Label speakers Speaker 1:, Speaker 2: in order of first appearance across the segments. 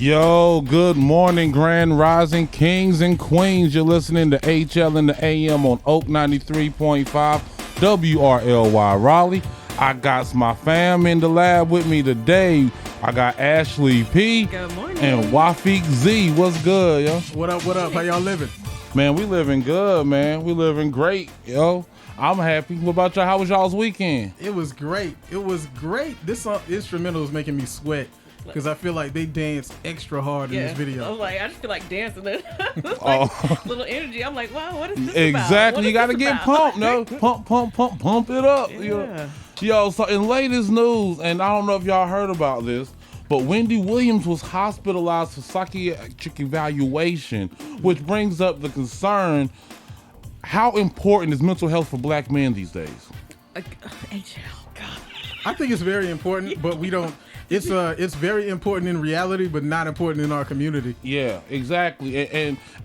Speaker 1: Yo, good morning, Grand Rising Kings and Queens. You're listening to HL in the AM on Oak 93.5 WRLY Raleigh. I got my fam in the lab with me today. I got Ashley P.
Speaker 2: Good morning.
Speaker 1: And Wafeeq Z. What's good, yo?
Speaker 3: What up, what up? How y'all living?
Speaker 1: Man, we living good, man. We living great, yo. I'm happy. What about y'all? How was y'all's weekend?
Speaker 3: It was great. It was great. This instrumental is making me sweat because I feel like they danced extra hard in this video.
Speaker 2: I was like, I just feel like dancing. Little energy. I'm like, wow, what is this
Speaker 1: Exactly.
Speaker 2: about?
Speaker 1: You got to get pumped, no? Pump it up.
Speaker 2: Yeah.
Speaker 1: Yo, so in latest news, and I don't know if y'all heard about this, but Wendy Williams was hospitalized for psychiatric evaluation, which brings up the concern, how important is mental health for black men these days?
Speaker 2: HL, God.
Speaker 3: I think it's very important, but we don't. It's very important in reality, but not important in our community.
Speaker 1: Yeah, exactly.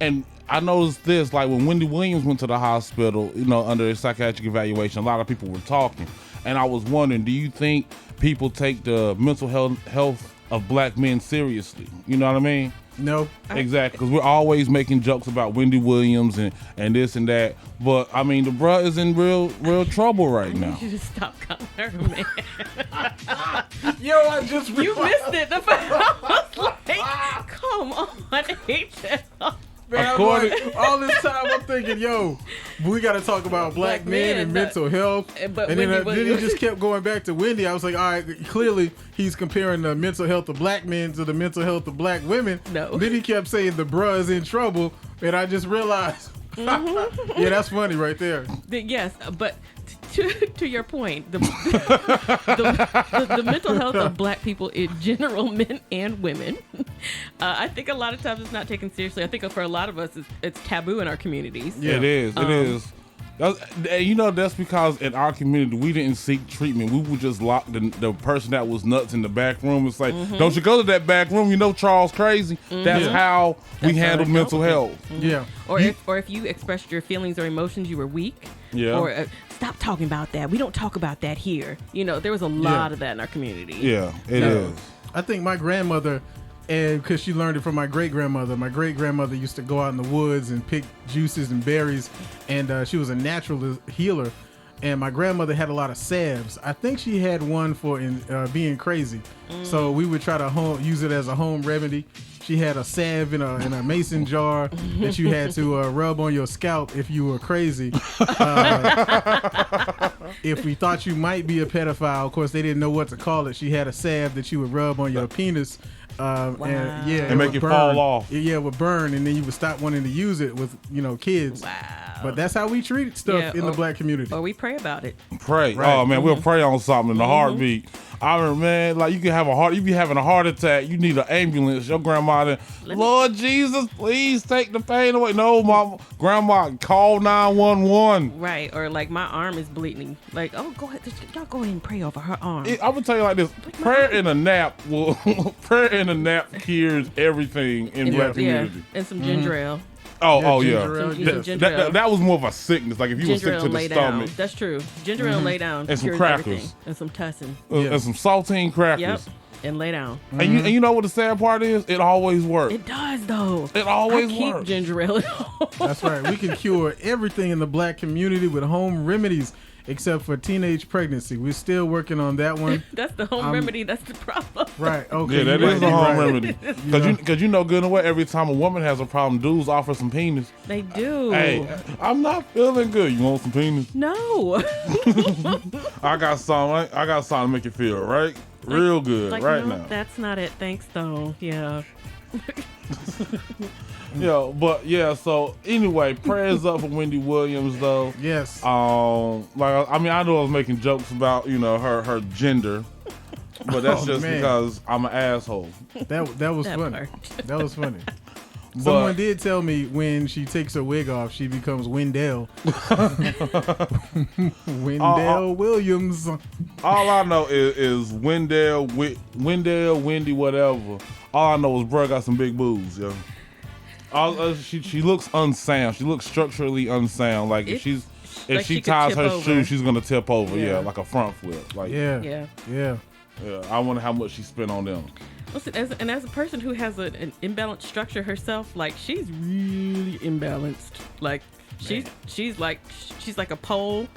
Speaker 1: And I noticed this, like when Wendy Williams went to the hospital, under a psychiatric evaluation, a lot of people were talking. And I was wondering, do you think people take the mental health of black men seriously? You know what I mean?
Speaker 3: No.
Speaker 1: Exactly, because we're always making jokes about Wendy Williams and this and that. But, I mean, the bruh is in real trouble right now.
Speaker 2: You just stop calling her, man.
Speaker 3: Yo, I just
Speaker 2: You missed it. I was like, come on, HL.
Speaker 3: Man, all this time I'm thinking, yo, we got to talk about black men and mental health.
Speaker 2: But
Speaker 3: and then he just kept going back to Wendy. I was like, all right, clearly he's comparing the mental health of black men to the mental health of black women.
Speaker 2: No.
Speaker 3: Then he kept saying the bruh is in trouble, and I just realized, yeah, that's funny right there.
Speaker 2: Yes, but to your point, the mental health of black people in general, men and women, I think a lot of times it's not taken seriously. I think for a lot of us, it's taboo in our communities.
Speaker 1: Yeah. It is. That's because in our community, we didn't seek treatment. We would just lock the person that was nuts in the back room. It's like, don't you go to that back room. You know Charles crazy. That's how we handled mental health.
Speaker 3: Yeah.
Speaker 2: Or if you expressed your feelings or emotions, you were weak.
Speaker 1: Yeah.
Speaker 2: Or stop talking about that. We don't talk about that here. There was a lot of that in our community.
Speaker 1: Yeah, it is.
Speaker 3: I think my grandmother, and because she learned it from my great-grandmother used to go out in the woods and pick juices and berries, and she was a natural healer. And my grandmother had a lot of salves. I think she had one for being crazy. So we would try to use it as a home remedy. She had a salve in a mason jar that you had to rub on your scalp if you were crazy. If we thought you might be a pedophile, of course they didn't know what to call it. She had a salve that you would rub on your penis. And
Speaker 1: make it fall off.
Speaker 3: Yeah, it would burn, and then you would stop wanting to use it with kids.
Speaker 2: Wow.
Speaker 3: But that's how we treat stuff in the black community.
Speaker 2: Or we pray about it.
Speaker 1: Pray.
Speaker 3: Right.
Speaker 1: Oh man, we'll pray on something in the heartbeat. I remember, man, like you be having a heart attack, you need an ambulance. Your grandma, Lord Jesus, please take the pain away. No, my grandma, call 911.
Speaker 2: Right. Or like my arm is bleeding. Like, oh, go ahead, y'all go ahead and pray over her arm.
Speaker 1: I'm gonna tell you like this: prayer in a nap cures everything in black community.
Speaker 2: And some ginger ale.
Speaker 1: Oh yeah. That was more of a sickness. Like if you were sick to the stomach.
Speaker 2: Down. That's true. Ginger ale, lay down.
Speaker 1: And some crackers.
Speaker 2: Everything. And some tussin.
Speaker 1: And some saltine crackers.
Speaker 2: Yep. And lay down.
Speaker 1: And you know what the sad part is? It always works.
Speaker 2: It does though.
Speaker 1: It always
Speaker 2: I keep
Speaker 1: works.
Speaker 2: ginger ale.
Speaker 3: That's right. We can cure everything in the black community with home remedies, except for teenage pregnancy. We're still working on that one.
Speaker 2: That's the home remedy. That's the problem.
Speaker 3: Right. Okay.
Speaker 1: Yeah, that is a home remedy. Because you know good and well, every time a woman has a problem, dudes offer some penis.
Speaker 2: They do.
Speaker 1: Hey, I'm not feeling good. You want some penis?
Speaker 2: No.
Speaker 1: I got something to make you feel real good now.
Speaker 2: That's not it. Thanks though. Yeah.
Speaker 1: So anyway, prayers up for Wendy Williams though.
Speaker 3: Yes.
Speaker 1: I know I was making jokes about, her gender, but that's because I'm an asshole.
Speaker 3: That was funny.
Speaker 2: Part.
Speaker 3: That was funny. Someone did tell me when she takes her wig off, she becomes Wendell. Wendell Williams.
Speaker 1: All I know is Wendell, Wendy, whatever. All I know is bruh got some big boobs, yo. She looks unsound. She looks structurally unsound. Like if she ties her shoe, she's gonna tip over. Yeah, like a front flip. Like
Speaker 3: yeah.
Speaker 1: Yeah, I wonder how much she spent on them.
Speaker 2: Listen, as a person who has an imbalanced structure herself, like she's really imbalanced. Like she's like a pole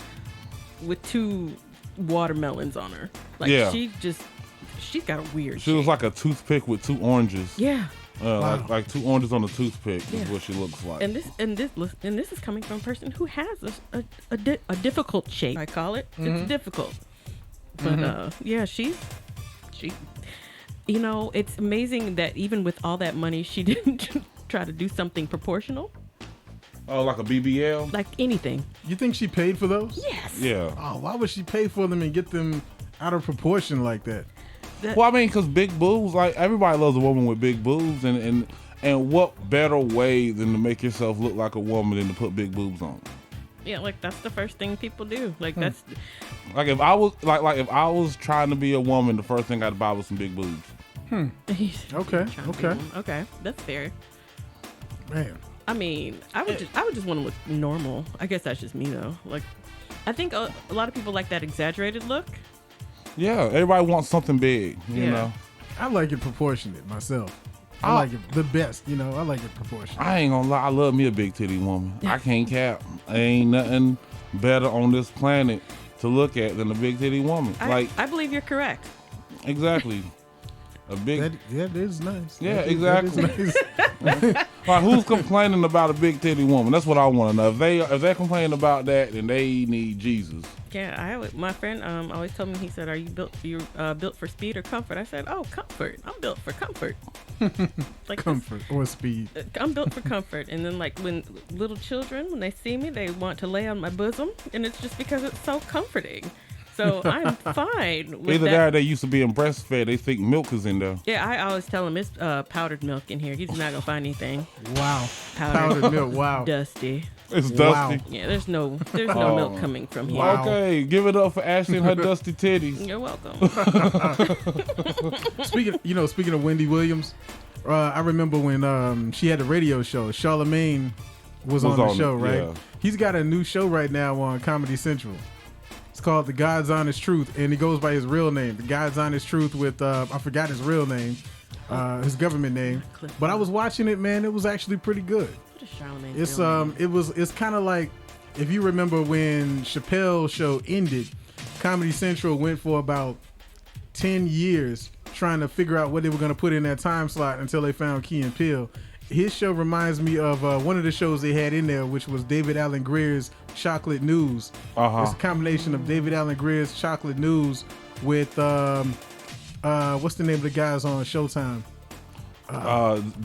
Speaker 2: with 2 watermelons on her. Like she's got a weird.
Speaker 1: She looks like a toothpick with 2 oranges.
Speaker 2: Yeah.
Speaker 1: Wow. like 2 oranges on a toothpick is what she looks like.
Speaker 2: And this is coming from a person who has a difficult shape. I call it. It's difficult. But she. You know, it's amazing that even with all that money, she didn't try to do something proportional.
Speaker 1: Oh, like a BBL?
Speaker 2: Like anything.
Speaker 3: You think she paid for those?
Speaker 2: Yes.
Speaker 1: Yeah.
Speaker 3: Oh, why would she pay for them and get them out of proportion like that?
Speaker 1: Well, I mean, because big boobs, like everybody loves a woman with big boobs, and what better way than to make yourself look like a woman than to put big boobs on?
Speaker 2: Yeah, like that's the first thing people do. Like that's
Speaker 1: like if I was like if I was trying to be a woman, the first thing I'd buy was some big boobs.
Speaker 2: Okay, that's fair.
Speaker 3: Man.
Speaker 2: I mean, I would just want to look normal. I guess that's just me though. Like, I think a lot of people like that exaggerated look.
Speaker 1: Yeah, everybody wants something big, you know.
Speaker 3: I like it proportionate myself. I like it the best, you know. I like it proportionate.
Speaker 1: I ain't gonna lie, I love me a big titty woman. I can't cap. Ain't nothing better on this planet to look at than a big titty woman.
Speaker 2: I believe you're correct.
Speaker 1: Exactly. A big.
Speaker 3: That is nice.
Speaker 1: Yeah,
Speaker 3: that
Speaker 1: exactly.
Speaker 3: is nice.
Speaker 1: Like, who's complaining about a big titty woman? That's what I want to know. If they're complaining about that, then they need Jesus.
Speaker 2: Yeah, my friend always told me. He said, "Are you built for speed or comfort?" I said, "Oh, comfort. I'm built for comfort." Like
Speaker 3: comfort or speed.
Speaker 2: I'm built for comfort. And then, like when little children, when they see me, they want to lay on my bosom, and it's just because it's so comforting. So I'm fine with
Speaker 1: Either
Speaker 2: that.
Speaker 1: that or they used to being breastfed. They think milk is in there.
Speaker 2: Yeah, I always tell him it's powdered milk in here. He's not gonna find anything.
Speaker 3: Wow. Powdered milk. Wow.
Speaker 2: Dusty.
Speaker 1: It's dusty.
Speaker 3: Wow.
Speaker 2: Yeah, there's no milk coming from here.
Speaker 3: Wow.
Speaker 1: Okay, give it up for Ashley and her dusty titties.
Speaker 2: You're welcome.
Speaker 3: Speaking of Wendy Williams, I remember when she had a radio show. Charlamagne was on the show, right?
Speaker 1: Yeah.
Speaker 3: He's got a new show right now on Comedy Central. It's called The God's Honest Truth, and he goes by his real name. The God's Honest Truth with I forgot his real name, his government name. But I was watching it, man. It was actually pretty good.
Speaker 2: What is Charlamagne?
Speaker 3: It's kind of like if you remember when Chappelle's show ended, Comedy Central went for about 10 years trying to figure out what they were going to put in that time slot until they found Key and Peele. His show reminds me of one of the shows they had in there, which was David Alan Grier's Chocolate News. It's a combination of David Alan Grier's Chocolate News with what's the name of the guys on Showtime?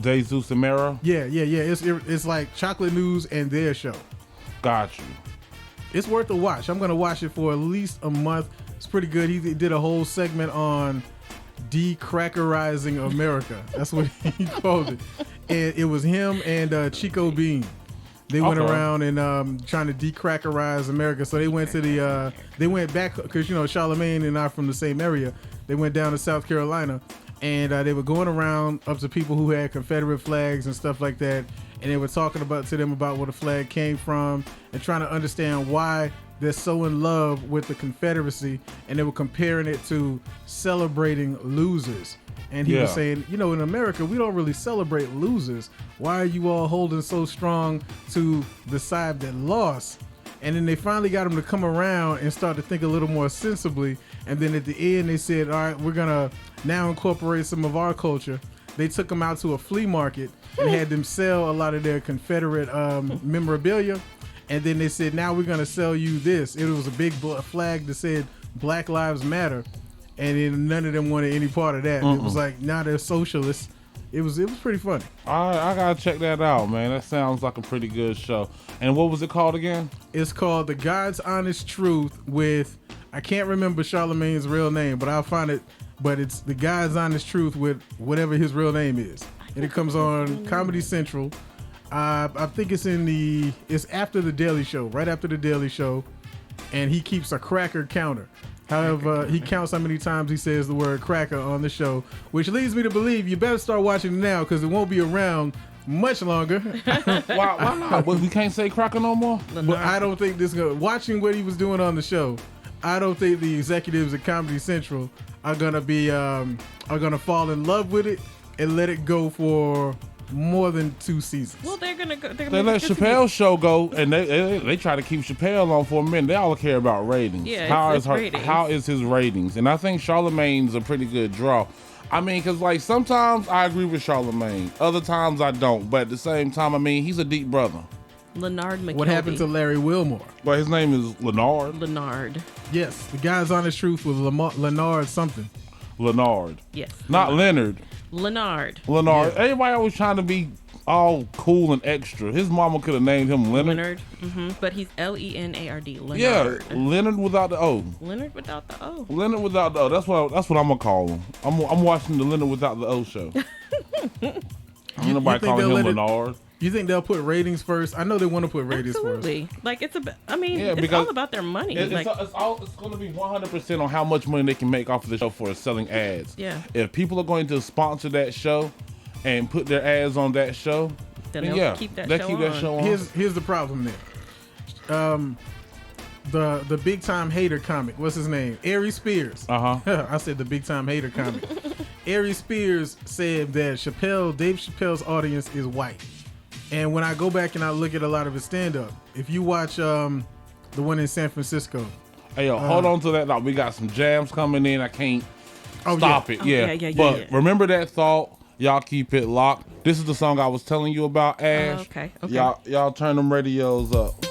Speaker 1: Jesus and Mara.
Speaker 3: Yeah. It's like Chocolate News and their show.
Speaker 1: Got you.
Speaker 3: It's worth a watch. I'm gonna watch it for at least a month. It's pretty good. He did a whole segment on decrackerizing America. That's what he called it. And it was him and Chico Bean. They went around and trying to decrackerize America. So they went to they went back because Charlamagne and I are from the same area. They went down to South Carolina and they were going around up to people who had Confederate flags and stuff like that. And they were talking to them about where the flag came from and trying to understand why they're so in love with the Confederacy, and they were comparing it to celebrating losers. And he was saying, in America, we don't really celebrate losers. Why are you all holding so strong to the side that lost? And then they finally got him to come around and start to think a little more sensibly. And then at the end, they said, all right, we're going to now incorporate some of our culture. They took him out to a flea market and had them sell a lot of their Confederate memorabilia. And then they said, now we're going to sell you this. It was a big flag that said Black Lives Matter. And then none of them wanted any part of that. It was like, now they're socialists. It was pretty funny.
Speaker 1: I got to check that out, man. That sounds like a pretty good show. And what was it called again?
Speaker 3: It's called The God's Honest Truth with, I can't remember Charlamagne's real name, but I'll find it. But it's The God's Honest Truth with whatever his real name is. And it comes on Comedy Central. I think it's after the Daily Show, right after the Daily Show, and he keeps a cracker counter. However, he counts how many times he says the word cracker on the show, which leads me to believe you better start watching it now because it won't be around much longer.
Speaker 1: Why not? We can't say cracker no more?
Speaker 3: But I don't think this watching what he was doing on the show, I don't think the executives at Comedy Central are gonna fall in love with it and let it go for more than 2 seasons.
Speaker 2: Well, they're gonna go.
Speaker 1: They let Chappelle's show go, and they try to keep Chappelle on for a minute. They all care about ratings.
Speaker 2: Yeah,
Speaker 1: how is his ratings? And I think Charlamagne's a pretty good draw. I mean, because like sometimes I agree with Charlamagne, other times I don't. But at the same time, I mean, he's a deep brother.
Speaker 2: Leonard McKelvey.
Speaker 3: What happened to Larry Wilmore?
Speaker 1: Well, his name is Leonard.
Speaker 2: Leonard.
Speaker 3: Yes, the guy's honest truth was Leonard something.
Speaker 1: Leonard.
Speaker 2: Yes.
Speaker 1: Not Leonard.
Speaker 2: Leonard.
Speaker 1: Leonard.
Speaker 3: Yeah.
Speaker 1: Everybody always trying to be all cool and extra. His mama could have named him Leonard.
Speaker 2: Leonard. But he's Lenard. Leonard.
Speaker 1: Yeah, Leonard without the O.
Speaker 2: Leonard without the O.
Speaker 1: Leonard without the O. That's what I'm gonna call him. I'm watching the Leonard without the O show. Ain't nobody calling him Leonard.
Speaker 3: You think they'll put ratings first? I know they want to put ratings
Speaker 2: Absolutely.
Speaker 3: first.
Speaker 2: Like it's all about their money.
Speaker 1: It's going to be 100% on how much money they can make off of the show for selling ads.
Speaker 2: Yeah.
Speaker 1: If people are going to sponsor that show and put their ads on that show,
Speaker 2: then they'll keep that show on.
Speaker 3: Here's the problem there. The big time hater comic. What's his name? Ari Spears. I said the big time hater comic. Ari Spears said that Dave Chappelle's audience is white. And when I go back and I look at a lot of his stand-up, if you watch the one in San Francisco.
Speaker 1: Hey, yo, hold on to that. No, we got some jams coming in. I can't stop it. Yeah. But remember that thought. Y'all keep it locked. This is the song I was telling you about, Ash.
Speaker 2: Okay.
Speaker 1: Y'all turn them radios up.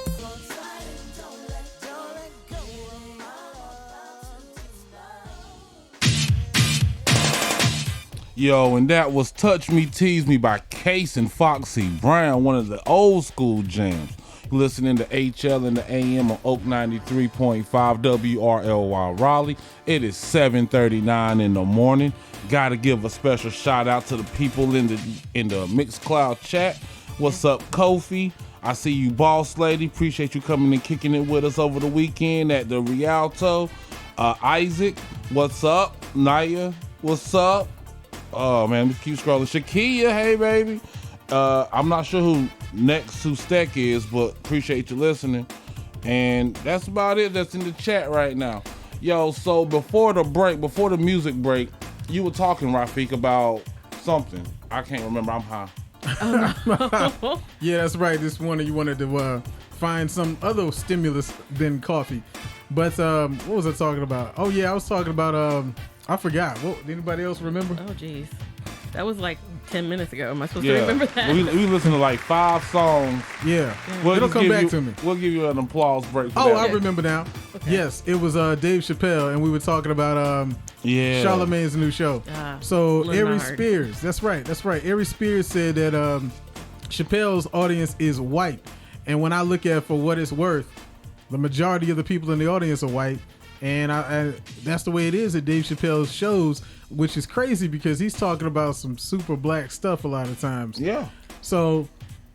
Speaker 1: Yo, and that was Touch Me, Tease Me by Case and Foxy Brown, one of the old school jams. You're listening to HL in the AM on Oak 93.5 WRLY Raleigh. It is 7:39 in the morning. Gotta give a special shout out to the people in the Mixcloud chat. What's up, Kofi? I see you, Boss Lady. Appreciate you coming and kicking it with us over the weekend at the Rialto. Isaac, what's up? Naya, what's up? Oh man, let's keep scrolling. Shakia, hey baby. I'm not sure who Stek is, but appreciate you listening. And that's about it. That's in the chat right now. Yo, so before the music break, you were talking, Wafeeq, about something. I can't remember. I'm high.
Speaker 3: Yeah, that's right. This morning you wanted to find some other stimulus than coffee. But what was I talking about? Oh yeah, I was talking about I forgot. What, anybody else remember?
Speaker 2: Oh geez, that was like 10 minutes ago. Am I supposed to remember that?
Speaker 1: We listened to like 5 songs.
Speaker 3: Yeah. It'll come back to me.
Speaker 1: We'll give you an applause break for
Speaker 3: that.
Speaker 1: Oh,
Speaker 3: I remember now. Okay. Yes, it was Dave Chappelle, and we were talking about Charlamagne's new show. So Ari Spears, that's right. Ari Spears said that Chappelle's audience is white, and when I look at for what it's worth, the majority of the people in the audience are white. And I that's the way it is at Dave Chappelle's shows, which is crazy because he's talking about some super black stuff a lot of times.
Speaker 1: Yeah.
Speaker 3: So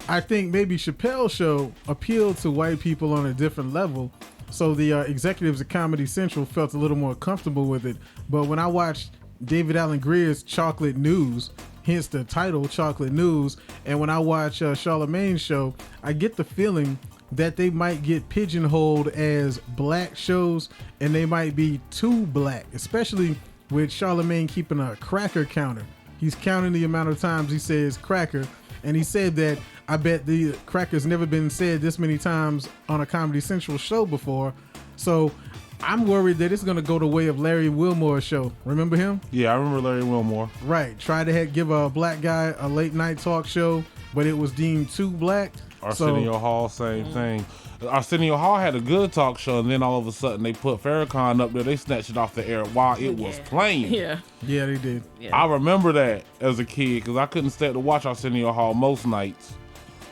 Speaker 3: I think maybe Chappelle's show appealed to white people on a different level. So the executives at Comedy Central felt a little more comfortable with it. But when I watched David Alan Grier's Chocolate News, hence the title Chocolate News, and when I watch Charlamagne's show, I get the feeling that they might get pigeonholed as black shows, and they might be too black, especially with Charlamagne keeping a cracker counter. He's counting the amount of times he says cracker, and he said that I bet the cracker's never been said this many times on a Comedy Central show before. So I'm worried that it's going to go the way of Larry Wilmore's show. Remember him?
Speaker 1: Yeah, I remember Larry Wilmore.
Speaker 3: Right. Tried to give a black guy a late night talk show, but it was deemed too black.
Speaker 1: Arsenio Hall, same thing. Arsenio Hall had a good talk show, and then all of a sudden they put Farrakhan up there. They snatched it off the air while it was playing.
Speaker 2: Yeah,
Speaker 3: they did.
Speaker 2: Yeah.
Speaker 1: I remember that as a kid because I couldn't stay to watch Arsenio Hall most nights.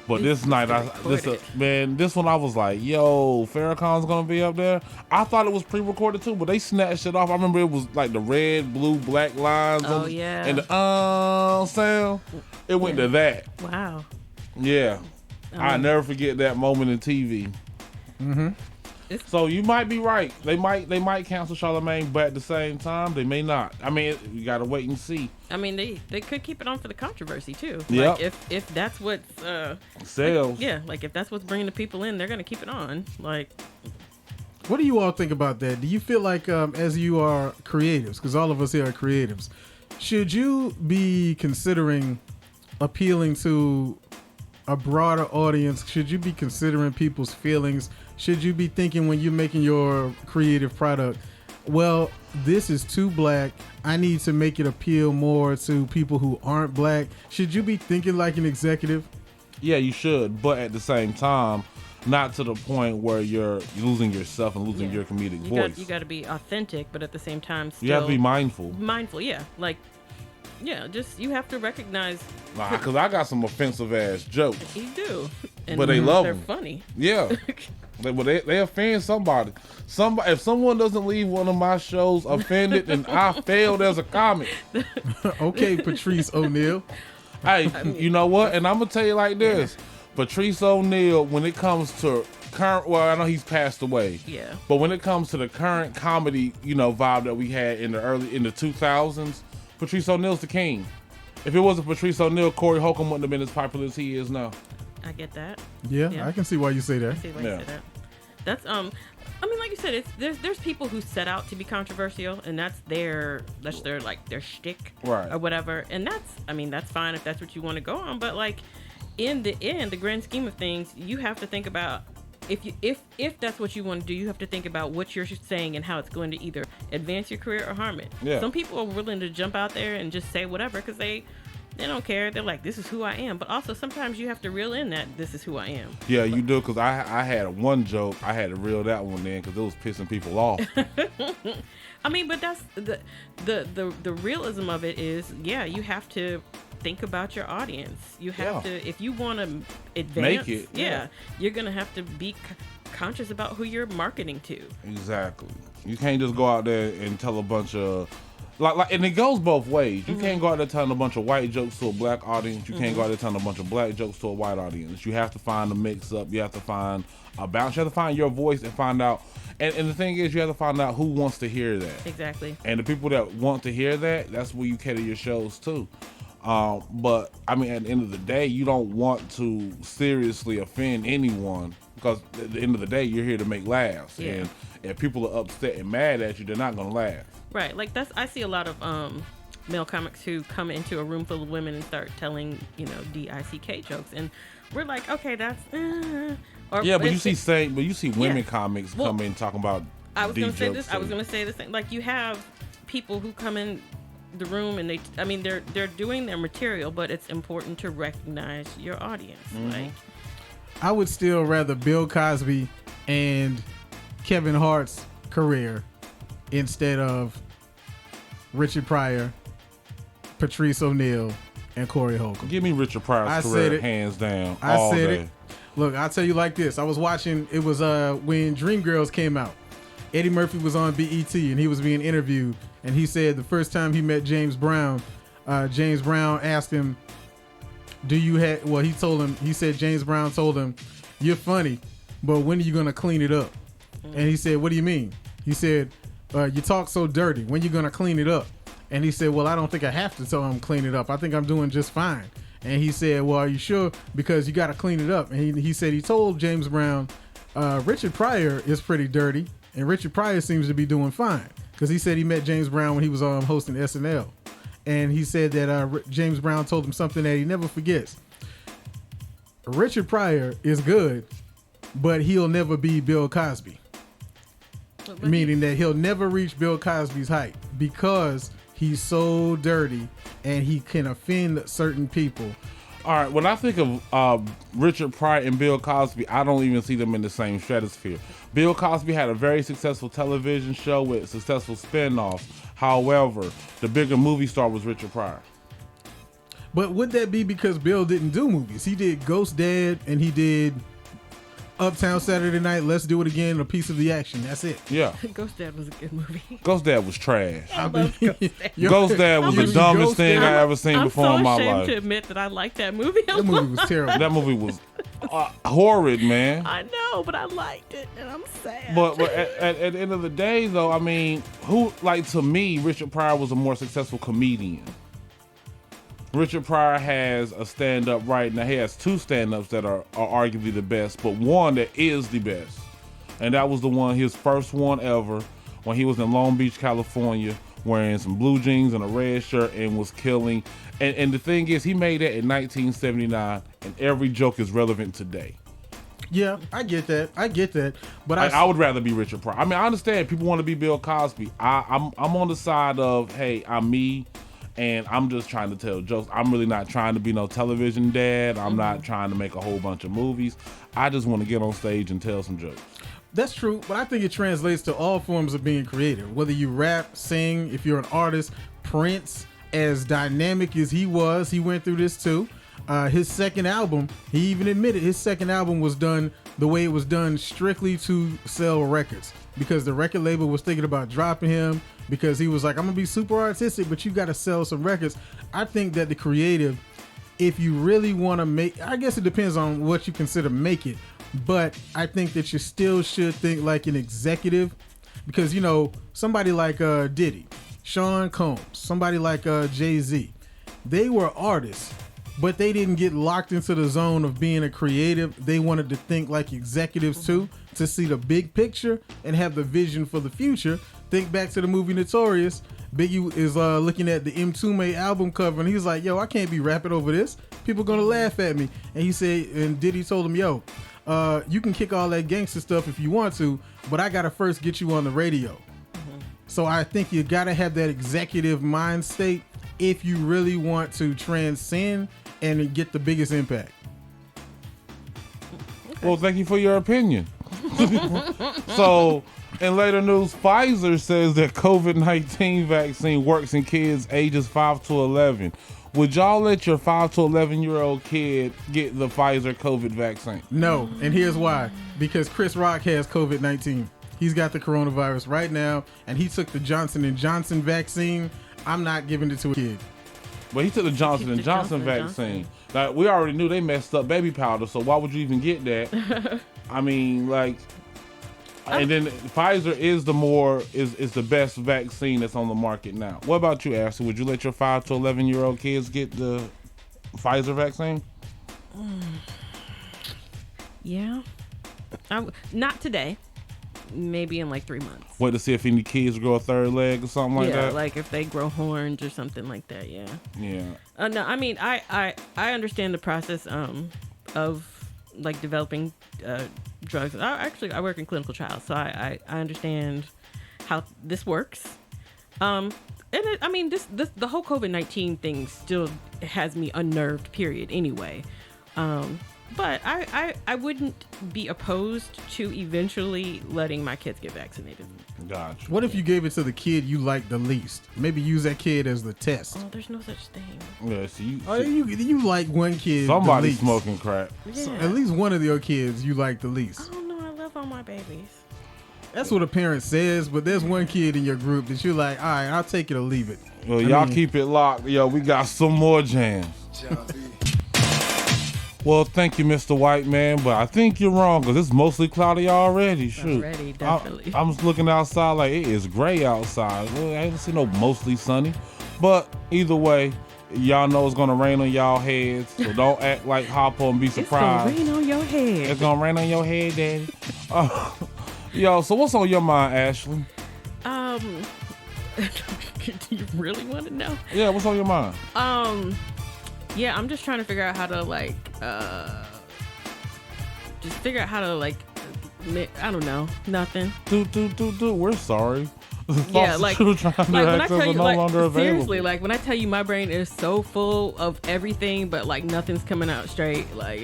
Speaker 1: But this night, this one I was like, yo, Farrakhan's gonna be up there. I thought it was pre-recorded too, but they snatched it off. I remember it was like the red, blue, black lines. And the sound. It went to that.
Speaker 2: Wow.
Speaker 1: Yeah. I never forget that moment in TV.
Speaker 3: Mm-hmm.
Speaker 1: So you might be right. They might cancel Charlamagne, but at the same time, they may not. I mean, we gotta wait and see.
Speaker 2: I mean, they could keep it on for the controversy too.
Speaker 1: Yeah.
Speaker 2: Like if that's what
Speaker 1: sells.
Speaker 2: Like if that's what's bringing the people in, they're gonna keep it on. Like.
Speaker 3: What do you all think about that? Do you feel like, as you are creatives, because all of us here are creatives, should you be considering appealing to a broader audience? Should you be considering people's feelings? Should you be thinking when you're making your creative product, well, this is too black, I need to make it appeal more to people who aren't black? Should you be thinking like an executive?
Speaker 1: Yeah, you should, but at the same time, not to the point where you're losing yourself and losing your comedic voice.
Speaker 2: You got to be authentic, but at the same time, still
Speaker 1: you have to be mindful.
Speaker 2: Mindful, yeah. Like, yeah, just you have to recognize.
Speaker 1: Because I got some offensive ass jokes.
Speaker 2: You do, and
Speaker 1: but they love
Speaker 2: they're
Speaker 1: them.
Speaker 2: Funny.
Speaker 1: Yeah, they offend somebody. If someone doesn't leave one of my shows offended, then I failed as a comic.
Speaker 3: Okay, Patrice O'Neill.
Speaker 1: Hey, you know what? And I'm gonna tell you like this: Patrice O'Neill, when it comes to current, well, I know he's passed away.
Speaker 2: Yeah.
Speaker 1: But when it comes to the current comedy, vibe that we had in the 2000s, Patrice O'Neill's the king. If it wasn't Patrice O'Neill, Corey Holcomb wouldn't have been as popular as he is now.
Speaker 2: I get that.
Speaker 3: Yeah, I can see why you say that.
Speaker 2: I see why you say that. That's I mean, like you said, there's people who set out to be controversial, and that's their shtick,
Speaker 1: right,
Speaker 2: or whatever, and that's fine if that's what you want to go on. But like in the grand scheme of things, you have to think about if that's what you want to do, you have to think about what you're saying and how it's going to either advance your career or harm it.
Speaker 1: Yeah.
Speaker 2: Some people are willing to jump out there and just say whatever because they don't care. They're like, this is who I am. But also sometimes you have to reel in that this is who I am.
Speaker 1: Yeah, you do, because I had one joke. I had to reel that one in because it was pissing people off.
Speaker 2: I mean, but that's the realism of it is, yeah, you have to think about your audience. You have to, if you want to advance,
Speaker 1: make it,
Speaker 2: you're going to have to be conscious about who you're marketing to.
Speaker 1: Exactly. You can't just go out there and tell a bunch of and it goes both ways. You can't go out there telling a bunch of white jokes to a black audience. You can't go out there telling a bunch of black jokes to a white audience. You have to find a mix up. You have to find a balance. You have to find your voice and find out. And the thing is, you have to find out who wants to hear that.
Speaker 2: Exactly.
Speaker 1: And the people that want to hear that, that's where you cater your shows to. But I mean, at the end of the day, you don't want to seriously offend anyone, because at the end of the day, you're here to make laughs.
Speaker 2: Yeah.
Speaker 1: And if people are upset and mad at you, they're not gonna laugh.
Speaker 2: Right. Like I see a lot of male comics who come into a room full of women and start telling, DICK jokes, and we're like, okay, that's
Speaker 1: but you see women comics come in talking about.
Speaker 2: I was gonna say this. I was gonna say this thing. Like, you have people who come in the room and they're doing their material, but it's important to recognize your audience.
Speaker 1: Mm-hmm.
Speaker 2: Like,
Speaker 3: I would still rather Bill Cosby and Kevin Hart's career instead of Richard Pryor, Patrice O'Neill, and Corey Holcomb.
Speaker 1: Give me Richard Pryor's career hands down.
Speaker 3: I said it. Look, I'll tell you like this. I was watching, it was when Dreamgirls came out. Eddie Murphy was on BET and he was being interviewed, and he said the first time he met James Brown asked him, he said James Brown told him, "You're funny, but when are you gonna clean it up?" And he said, "What do you mean?" He said, "You talk so dirty. When you gonna clean it up?" And he said, "Well, I don't think I have to tell him clean it up. I think I'm doing just fine." And he said, "Well, are you sure? Because you got to clean it up." And he said he told James Brown, Richard Pryor is pretty dirty, and Richard Pryor seems to be doing fine, because he said he met James Brown when he was hosting SNL, and he said that James Brown told him something that he never forgets. Richard Pryor is good, but he'll never be Bill Cosby. Meaning that he'll never reach Bill Cosby's height, because he's so dirty and he can offend certain people.
Speaker 1: All right, when I think of Richard Pryor and Bill Cosby, I don't even see them in the same stratosphere. Bill Cosby had a very successful television show with successful spin-offs. However, the bigger movie star was Richard Pryor.
Speaker 3: But would that be because Bill didn't do movies? He did Ghost Dad and he did Uptown Saturday Night, Let's Do It Again, A Piece of the Action. That's it.
Speaker 1: Yeah.
Speaker 2: Ghost Dad was a good movie.
Speaker 1: Ghost Dad was trash.
Speaker 2: I love Ghost Dad.
Speaker 1: Ghost Dad was the dumbest thing I ever seen before in my life.
Speaker 2: I'm so ashamed to admit that I liked that movie.
Speaker 3: That movie was terrible.
Speaker 1: That movie was horrid, man.
Speaker 2: I know, but I liked it, and I'm sad.
Speaker 1: But at the end of the day, though, I mean, to me, Richard Pryor was a more successful comedian. Richard Pryor has a stand-up right now. He has two stand-ups that are arguably the best, but one that is the best. and that was the one, his first one ever, when he was in Long Beach, California, wearing some blue jeans and a red shirt and was killing. And the thing is, he made that in 1979, and every joke is relevant today.
Speaker 3: Yeah, I get that. But
Speaker 1: I would rather be Richard Pryor. I mean, I understand people want to be Bill Cosby. I'm on the side of, hey, I'm me, and I'm just trying to tell jokes. I'm really not trying to be no television dad. I'm not trying to make a whole bunch of movies. I just want to get on stage and tell some jokes.
Speaker 3: That's true, but I think it translates to all forms of being creative. Whether you rap, sing, if you're an artist, Prince, as dynamic as he was, he went through this too. His second album, he even admitted his second album was done the way it was done, strictly to sell records, because the record label was thinking about dropping him, because he was like, I'm gonna be super artistic, but you gotta sell some records. I think that the creative, if you really want to make, I guess it depends on what you consider make it, but I think that you still should think like an executive, because, you know, somebody like Diddy, Sean Combs, somebody like Jay-Z, they were artists, but they didn't get locked into the zone of being a creative. They wanted to think like executives too, to see the big picture and have the vision for the future. Think back to the movie Notorious. Biggie is looking at the M2 album cover, and he's like, yo, I can't be rapping over this. People gonna laugh at me. And he said, and Diddy told him, yo, you can kick all that gangster stuff if you want to, but I gotta first get you on the radio. So I think you gotta have that executive mind state if you really want to transcend and get the biggest impact.
Speaker 1: Well, thank you for your opinion. So, in later news, Pfizer says that COVID-19 vaccine works in kids ages 5 to 11. Would y'all let your 5 to 11-year-old kid get the Pfizer COVID vaccine?
Speaker 3: No, and here's why. Because Chris Rock has COVID-19. He's got the coronavirus right now, and he took the Johnson & Johnson vaccine. I'm not giving it to a kid.
Speaker 1: But he took the Johnson & Johnson vaccine. Now, we already knew they messed up baby powder, so why would you even get that? I mean, like, and then Pfizer is the best vaccine that's on the market now. What about you, Ashley? Would you let your 5 to 11-year-old kids get the Pfizer vaccine?
Speaker 2: Yeah. Not today. Maybe in like 3 months.
Speaker 1: Wait to see if any kids grow a third leg or something like that?
Speaker 2: Yeah, like if they grow horns or something like that, yeah.
Speaker 1: Yeah.
Speaker 2: No, I mean, I understand the process of like developing drugs. I work in clinical trials, so I understand how this works. And the whole COVID-19 thing still has me unnerved, period, anyway. But I wouldn't be opposed to eventually letting my kids get vaccinated.
Speaker 1: Gotcha.
Speaker 3: What if you gave it to the kid you like the least? Maybe use that kid as the test.
Speaker 2: Oh, there's no such thing.
Speaker 1: Yeah, so
Speaker 3: you like one kid
Speaker 1: somebody
Speaker 3: the least.
Speaker 1: smoking crack.
Speaker 2: Yeah.
Speaker 3: So at least one of your kids you like the least.
Speaker 2: I don't know. I love all my babies.
Speaker 3: That's what a parent says, but there's one kid in your group that you're like, all right, I'll take it or leave it.
Speaker 1: Well, y'all keep it locked. Yo, we got some more jams. Well, thank you, Mr. White Man, but I think you're wrong because it's mostly cloudy already. Shoot.
Speaker 2: Already, definitely.
Speaker 1: I'm just looking outside like it is gray outside. Well, I ain't see no mostly sunny. But either way, y'all know it's going to rain on y'all heads, so don't act like Hopper and be surprised.
Speaker 2: It's going to rain on your head.
Speaker 1: It's going to rain on your head, Daddy. Yo, so what's on your mind, Ashley?
Speaker 2: Do you really want to know?
Speaker 1: Yeah, what's on your mind?
Speaker 2: Yeah, I'm just trying to figure out how to I don't know, nothing.
Speaker 1: We're sorry.
Speaker 2: Yeah, like when I tell you,
Speaker 1: like,
Speaker 2: seriously, like when I tell you my brain is so full of everything, but like nothing's coming out straight. Like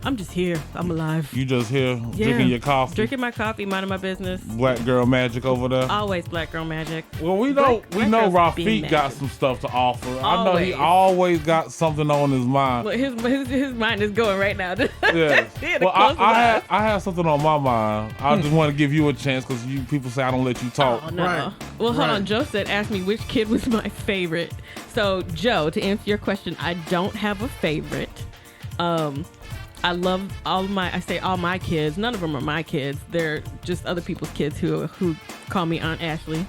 Speaker 2: I'm just here. I'm alive.
Speaker 1: You just here drinking your coffee.
Speaker 2: Drinking my coffee, minding my business.
Speaker 1: Black girl magic over there.
Speaker 2: Always black girl magic.
Speaker 1: Well, we know Rafeeq got some stuff to offer.
Speaker 2: Always.
Speaker 1: I know he always got something on his mind.
Speaker 2: Well, his mind is going right now.
Speaker 1: Yeah. Well, I have something on my mind. I just want to give you a chance because people say I don't let you talk.
Speaker 2: Oh, no.
Speaker 3: Right.
Speaker 2: Well, hold on. Joe asked me which kid was my favorite. So, Joe, to answer your question, I don't have a favorite. I love all my kids. None of them are my kids. They're just other people's kids who call me Aunt Ashley.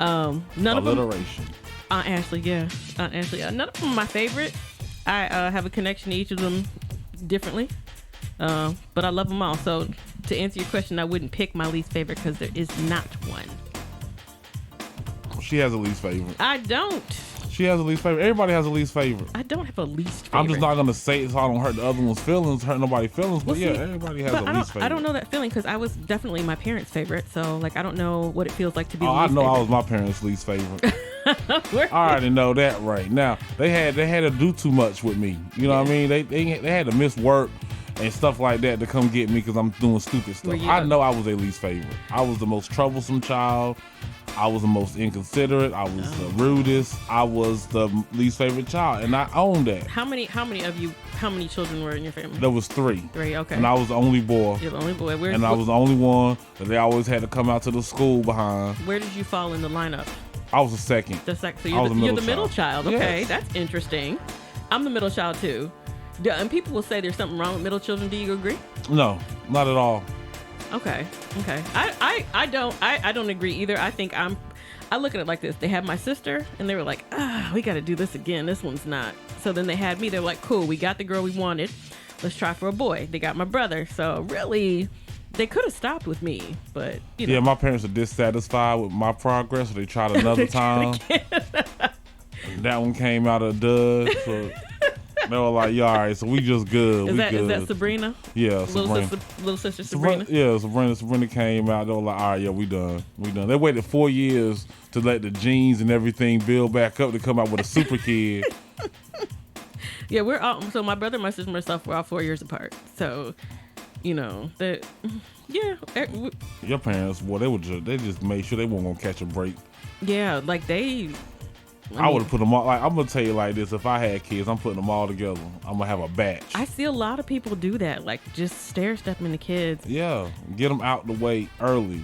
Speaker 2: None of them.
Speaker 1: Alliteration.
Speaker 2: Aunt Ashley, yeah. Aunt Ashley. None of them are my favorite. I have a connection to each of them differently. But I love them all. So to answer your question, I wouldn't pick my least favorite because there is not one.
Speaker 1: She has a least favorite.
Speaker 2: I don't.
Speaker 1: She has a least favorite. Everybody has a least favorite.
Speaker 2: I don't have a least favorite.
Speaker 1: I'm just not gonna say it so I don't hurt the other one's feelings, hurt nobody's feelings. But yeah, everybody has a least favorite.
Speaker 2: I don't know that feeling because I was definitely my parents' favorite. So like, I don't know what it feels like to be.
Speaker 1: I know
Speaker 2: favorite.
Speaker 1: I was my parents' least favorite. I already know that right now. They had to do too much with me. You know what I mean? They had to miss work and stuff like that to come get me because I'm doing stupid stuff. I know I was their least favorite. I was the most troublesome child. I was the most inconsiderate. I was the rudest. I was the least favorite child, and I owned that.
Speaker 2: How many children were in your family?
Speaker 1: There was 3.
Speaker 2: 3, okay.
Speaker 1: And I was the only boy.
Speaker 2: You're the only boy.
Speaker 1: I was the only one that they always had to come out to the school behind.
Speaker 2: Where did you fall in the lineup?
Speaker 1: I was the second.
Speaker 2: So you're the middle child. Okay, yes. That's interesting. I'm the middle child too. And people will say there's something wrong with middle children. Do you agree?
Speaker 1: No, not at all.
Speaker 2: Okay. I don't agree either. I look at it like this. They had my sister and they were like, we got to do this again. This one's not. So then they had me. They're like, cool, we got the girl we wanted. Let's try for a boy. They got my brother. So really, they could have stopped with me, but you know.
Speaker 1: Yeah, my parents are dissatisfied with my progress, so they tried another time. That one came out of dud. So they were like, yeah, all right, so we just good.
Speaker 2: Is that Sabrina?
Speaker 1: Yeah, Sabrina.
Speaker 2: Little sister Sabrina?
Speaker 1: Yeah, Sabrina came out. They were like, all right, yeah, we done. They waited 4 years to let the genes and everything build back up to come out with a super kid.
Speaker 2: Yeah, so my brother, my sister, and myself, we're all 4 years apart. So,
Speaker 1: Your parents, boy, they just made sure they weren't gonna catch a break.
Speaker 2: Yeah, like
Speaker 1: I would have put them all. Like, I'm gonna tell you like this: if I had kids, I'm putting them all together. I'm gonna have a batch.
Speaker 2: I see a lot of people do that, like just stair stepping the kids.
Speaker 1: Yeah, get them out the way early,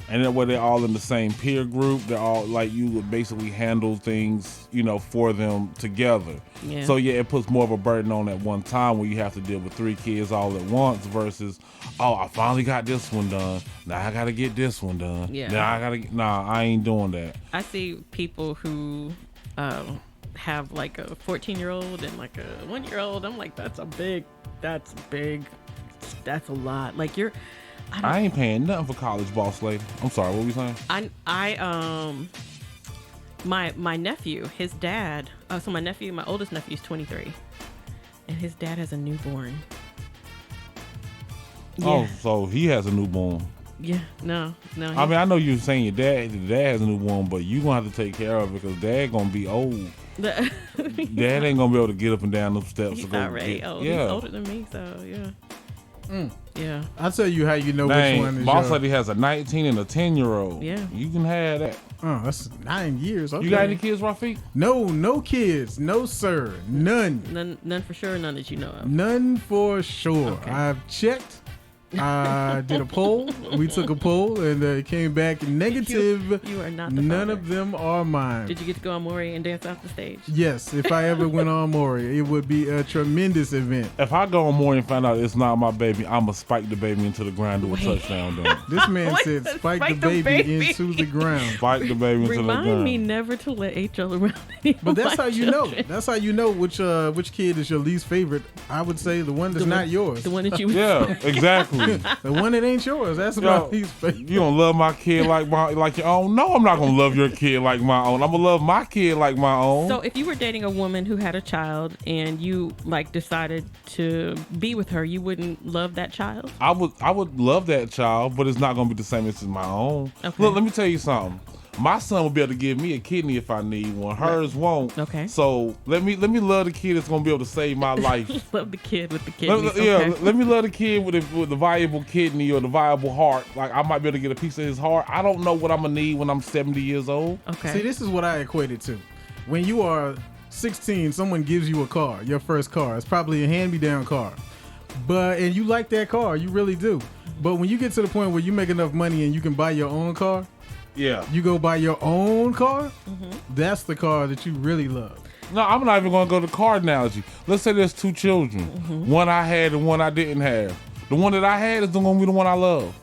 Speaker 1: and that way they're all in the same peer group. They're all like, you would basically handle things, for them together.
Speaker 2: Yeah.
Speaker 1: So yeah, it puts more of a burden on at one time when you have to deal with 3 kids all at once versus, I finally got this one done. Now I gotta get this one done.
Speaker 2: Yeah.
Speaker 1: Now I ain't doing that.
Speaker 2: I see people who have like a 14-year-old and like a 1-year-old. I'm like, that's big. That's a lot. Like
Speaker 1: I ain't paying nothing for college, boss lady. I'm sorry, what were you saying?
Speaker 2: My nephew, his dad. So my oldest nephew is 23, and his dad has a newborn. Yeah.
Speaker 1: Oh, so he has a newborn.
Speaker 2: Yeah, no.
Speaker 1: I mean, I know you're saying your dad has a newborn, but you gonna have to take care of it because dad gonna be old. Dad ain't gonna be able to get up and down those steps.
Speaker 2: He's already old. Yeah. He's older than me, so yeah. Yeah.
Speaker 3: I'll tell you how you know which one is
Speaker 1: boss lady has a 19 and a 10-year-old.
Speaker 2: Yeah.
Speaker 1: You can have that.
Speaker 3: Oh, that's 9 years. Okay.
Speaker 1: You got any kids, Wafeeq?
Speaker 3: No kids. No, sir. None.
Speaker 2: None for sure. None that you know of.
Speaker 3: None for sure. Okay. I've checked. I did a poll. We took a poll, and it came back negative.
Speaker 2: You are not the
Speaker 3: None
Speaker 2: father.
Speaker 3: of them are mine.
Speaker 2: Did you get to go on Maury and dance off the stage?
Speaker 3: Yes. If I ever went on Maury, it would be a tremendous event.
Speaker 1: If I go on Maury and find out it's not my baby, I'm going to spike the baby into the ground and do a touchdown dunk.
Speaker 3: This man said spike the baby into the ground.
Speaker 1: Spike the baby into the ground.
Speaker 2: Remind me never to let HL around any
Speaker 3: But that's how you know. That's how you know which kid is your least favorite. I would say the one that's not yours.
Speaker 2: The one that you...
Speaker 1: Yeah, exactly.
Speaker 3: The one that ain't yours. That's my least favorite.
Speaker 1: You don't love my kid like your own? No, I'm not gonna love your kid like my own. I'm gonna love my kid like my own.
Speaker 2: So if you were dating a woman who had a child and you decided to be with her, you wouldn't love that child?
Speaker 1: I would love that child, but it's not gonna be the same as my own.
Speaker 2: Okay.
Speaker 1: Look, let me tell you something. My son will be able to give me a kidney if I need one. Hers won't.
Speaker 2: Okay.
Speaker 1: So let me love the kid that's gonna be able to save my life.
Speaker 2: Love the kid with the kidney.
Speaker 1: Let me love the kid with the viable kidney or the viable heart. Like, I might be able to get a piece of his heart. I don't know what I'm gonna need when I'm 70 years old.
Speaker 2: Okay.
Speaker 3: See, this is what I equate it to. When you are 16, someone gives you a car, your first car. It's probably a hand-me-down car. And you like that car, you really do. But when you get to the point where you make enough money and you can buy your own car,
Speaker 1: yeah,
Speaker 3: you go buy your own car, that's the car that you really love.
Speaker 1: No, I'm not even going to go to car analogy. Let's say there's 2 children. One I had and one I didn't have. The one that I had is going to be the one I love.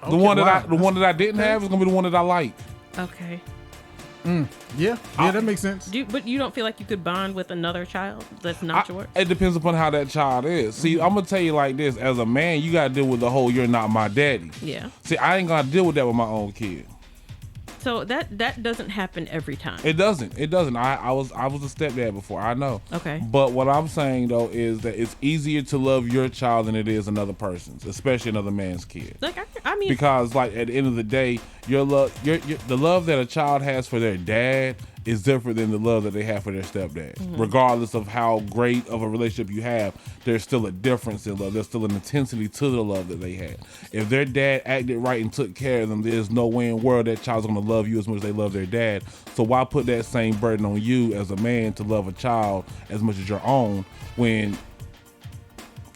Speaker 3: Okay,
Speaker 1: the one that I didn't have is going to be the one that I like.
Speaker 2: Okay.
Speaker 3: Yeah, that makes sense.
Speaker 2: But you don't feel like you could bond with another child that's not yours?
Speaker 1: It depends upon how that child is. See, I'm gonna tell you like this: as a man, you gotta deal with the whole "you're not my daddy."
Speaker 2: Yeah.
Speaker 1: See, I ain't gonna deal with that with my own kid.
Speaker 2: So that doesn't happen every time.
Speaker 1: It doesn't. I was a stepdad before. I know.
Speaker 2: Okay.
Speaker 1: But what I'm saying though is that it's easier to love your child than it is another person's, especially another man's kid.
Speaker 2: Like I mean,
Speaker 1: because like at the end of the day, the love that a child has for their dad is different than the love that they have for their stepdad. Regardless of how great of a relationship you have, there's still a difference in love. There's still an intensity to the love that they had. If their dad acted right and took care of them, there's no way in the world that child's gonna love you as much as they love their dad. So why put that same burden on you as a man to love a child as much as your own when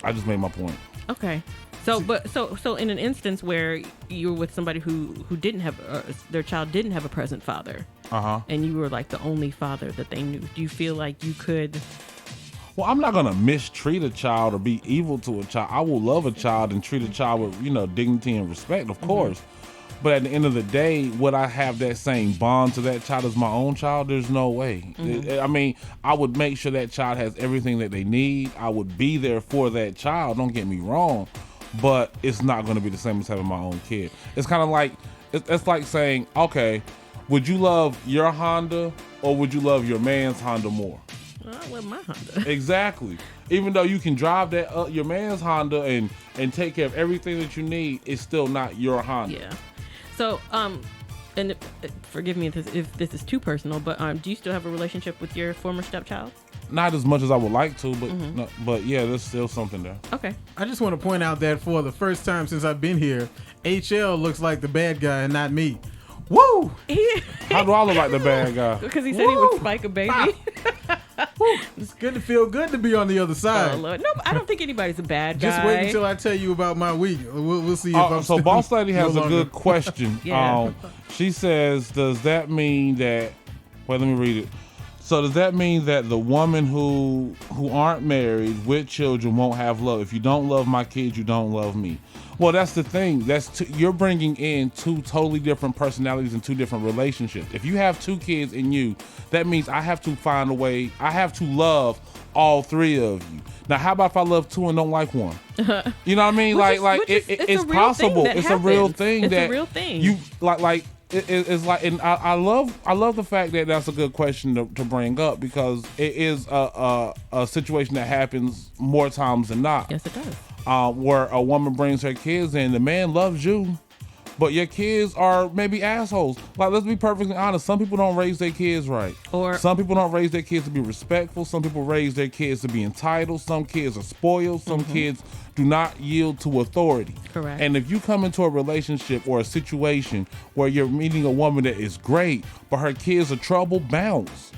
Speaker 1: I just made my point.
Speaker 2: Okay. So in an instance where you were with somebody who didn't have their child didn't have a present father, and you were like the only father that they knew, do you feel like you could?
Speaker 1: Well, I'm not gonna mistreat a child or be evil to a child. I will love a child and treat a child with dignity and respect, of course. But at the end of the day, would I have that same bond to that child as my own child? There's no way. I mean, I would make sure that child has everything that they need. I would be there for that child. Don't get me wrong. But it's not going to be the same as having my own kid. It's kind of like, it's like saying, okay, would you love your Honda or would you love your man's Honda more?
Speaker 2: Well, I love my Honda.
Speaker 1: Exactly. Even though you can drive that your man's Honda and take care of everything that you need, it's still not your Honda.
Speaker 2: Yeah. So, and forgive me if this is too personal, but do you still have a relationship with your former stepchild?
Speaker 1: Not as much as I would like to, but no, but yeah, there's still something there.
Speaker 2: Okay.
Speaker 3: I just want to point out that for the first time since I've been here, HL looks like the bad guy and not me. Woo!
Speaker 1: How do I look like the bad guy?
Speaker 2: Because he said he would spike a baby.
Speaker 3: It's good to feel good to be on the other side.
Speaker 2: Oh, Lord. No, I don't think anybody's a bad guy.
Speaker 3: Just wait until I tell you about my week. We'll see if I'm
Speaker 1: so
Speaker 3: still
Speaker 1: Boss Lady has
Speaker 3: no
Speaker 1: a good question.
Speaker 2: Yeah.
Speaker 1: She says, does that mean that, wait, let me read it. So does that mean that the woman who aren't married with children won't have love? If you don't love my kids, you don't love me. Well, that's the thing. You're bringing in two totally different personalities and two different relationships. If you have two kids in you, that means I have to find a way. I have to love all three of you. Now, how about if I love two and don't like one? You know what I mean? It's possible. It's a real thing.
Speaker 2: It's a real thing.
Speaker 1: You like. It's like, and I love the fact that that's a good question to bring up because it is a situation that happens more times than not.
Speaker 2: Yes, it does.
Speaker 1: Where a woman brings her kids in, the man loves you, but your kids are maybe assholes. Like, let's be perfectly honest. Some people don't raise their kids right. Or some people don't raise their kids to be respectful. Some people raise their kids to be entitled. Some kids are spoiled. Some kids do not yield to authority.
Speaker 2: Correct.
Speaker 1: And if you come into a relationship or a situation where you're meeting a woman that is great, but her kids are trouble, bounce.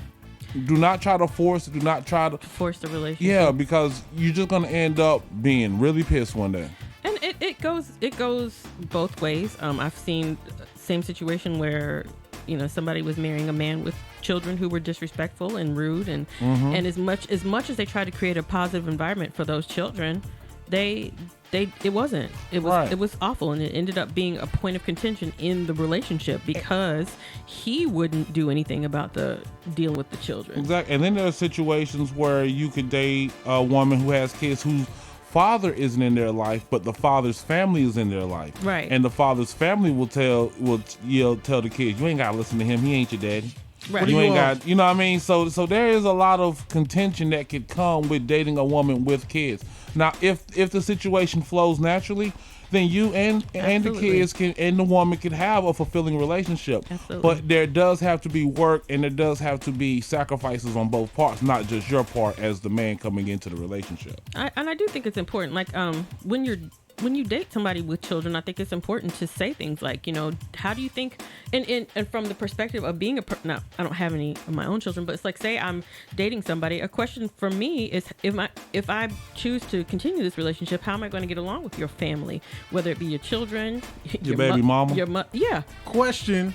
Speaker 1: Do not try to force it. Do not try to
Speaker 2: force the relationship.
Speaker 1: Yeah, because you're just gonna end up being really pissed one day.
Speaker 2: And it goes both ways. I've seen same situation where somebody was marrying a man with children who were disrespectful and rude, and as much as they tried to create a positive environment for those children, it was awful, and it ended up being a point of contention in the relationship because he wouldn't do anything about the dealing with the children.
Speaker 1: Exactly. And then there are situations where you could date a woman who has kids whose father isn't in their life, but the father's family is in their life.
Speaker 2: Right.
Speaker 1: And the father's family will tell the kids, you ain't gotta listen to him, he ain't your daddy.
Speaker 2: Right.
Speaker 1: You ain't got, you know what I mean? So there is a lot of contention that could come with dating a woman with kids. Now, if the situation flows naturally, then you and the kids and the woman can have a fulfilling relationship.
Speaker 2: Absolutely.
Speaker 1: But there does have to be work and there does have to be sacrifices on both parts, not just your part as the man coming into the relationship.
Speaker 2: And I do think it's important. Like when you date somebody with children, I think it's important to say things like, how do you think, and from the perspective of being now, I don't have any of my own children, but it's like, say I'm dating somebody, a question for me is, if I choose to continue this relationship, how am I going to get along with your family, whether it be your children,
Speaker 1: your baby mama?
Speaker 2: Yeah.
Speaker 3: Question: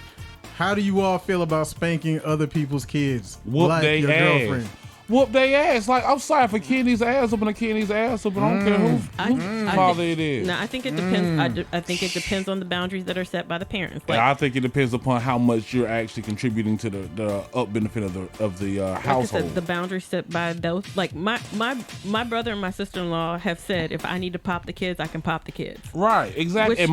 Speaker 3: how do you all feel about spanking other people's kids,
Speaker 1: Whoop
Speaker 3: like
Speaker 1: they
Speaker 3: your
Speaker 1: ass.
Speaker 3: girlfriend?
Speaker 1: whoop their ass. Like, I'm sorry for kid needs ass up and a kid needs ass up, but I don't care whose father it is.
Speaker 2: No, I think it depends. I think it depends on the boundaries that are set by the parents.
Speaker 1: Like, I think it depends upon how much you're actually contributing to the up benefit of the household.
Speaker 2: I said, the boundaries set by those. Like my brother and my sister-in-law have said, if I need to pop the kids, I can pop the kids.
Speaker 1: Right, exactly. And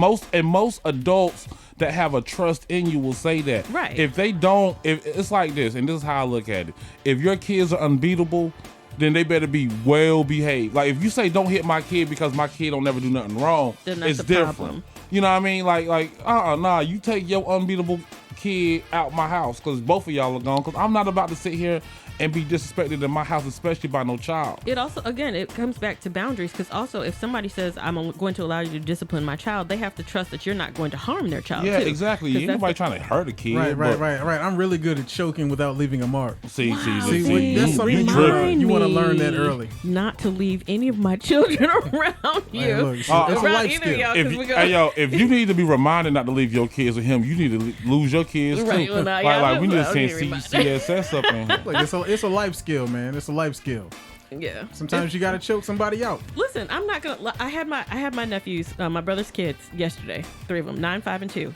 Speaker 1: most adults that have a trust in you will say that.
Speaker 2: Right.
Speaker 1: If they don't, if it's like this, and this is how I look at it. If your kids are unbeatable, then they better be well behaved. Like, if you say don't hit my kid because my kid don't never do nothing wrong,
Speaker 2: then that's
Speaker 1: it's
Speaker 2: the
Speaker 1: different.
Speaker 2: problem.
Speaker 1: You know what I mean? Nah, you take your unbeatable kid out my house, because both of y'all are gone, because I'm not about to sit here and be disrespected in my house, especially by no child.
Speaker 2: It also, again, it comes back to boundaries, because also if somebody says, I'm going to allow you to discipline my child, they have to trust that you're not going to harm their child.
Speaker 1: Yeah,
Speaker 2: too.
Speaker 1: exactly. Ain't nobody trying to hurt a kid.
Speaker 3: Right. I'm really good at choking without leaving a mark.
Speaker 1: See,
Speaker 3: that's something you want to learn that early.
Speaker 2: Not to leave any of my children around you.
Speaker 3: Hey, look, it's a life skill.
Speaker 1: If you need to be reminded not to leave your kids with him, you need to lose your kids too.
Speaker 2: Right, well,
Speaker 1: we need to send CSS up in here.
Speaker 3: Look, it's a life skill, man. It's a life skill.
Speaker 2: Yeah.
Speaker 3: Sometimes you gotta choke somebody out.
Speaker 2: Listen, I'm not gonna. I had my nephews, my brother's kids yesterday. 3 of them, 9, 5, and 2.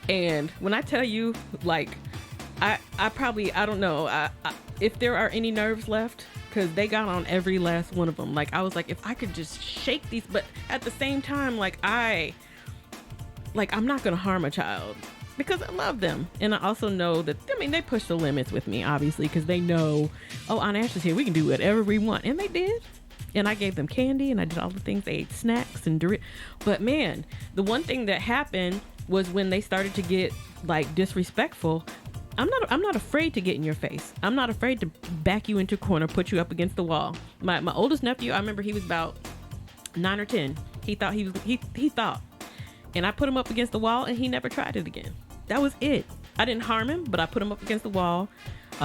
Speaker 2: And when I tell you, like, I don't know if there are any nerves left, because they got on every last one of them. Like, I was like, if I could just shake these, but at the same time, I'm not gonna harm a child, because I love them. And I also know that, they push the limits with me, obviously, because they know, Aunt Ashley's here, we can do whatever we want. And they did. And I gave them candy, and I did all the things. They ate snacks and Doritos. But man, the one thing that happened was when they started to get, like, disrespectful. I'm not afraid to get in your face. I'm not afraid to back you into a corner, put you up against the wall. My oldest nephew, I remember he was about 9 or 10. He thought he thought. And I put him up against the wall, and he never tried it again. That was it. I didn't harm him, but I put him up against the wall.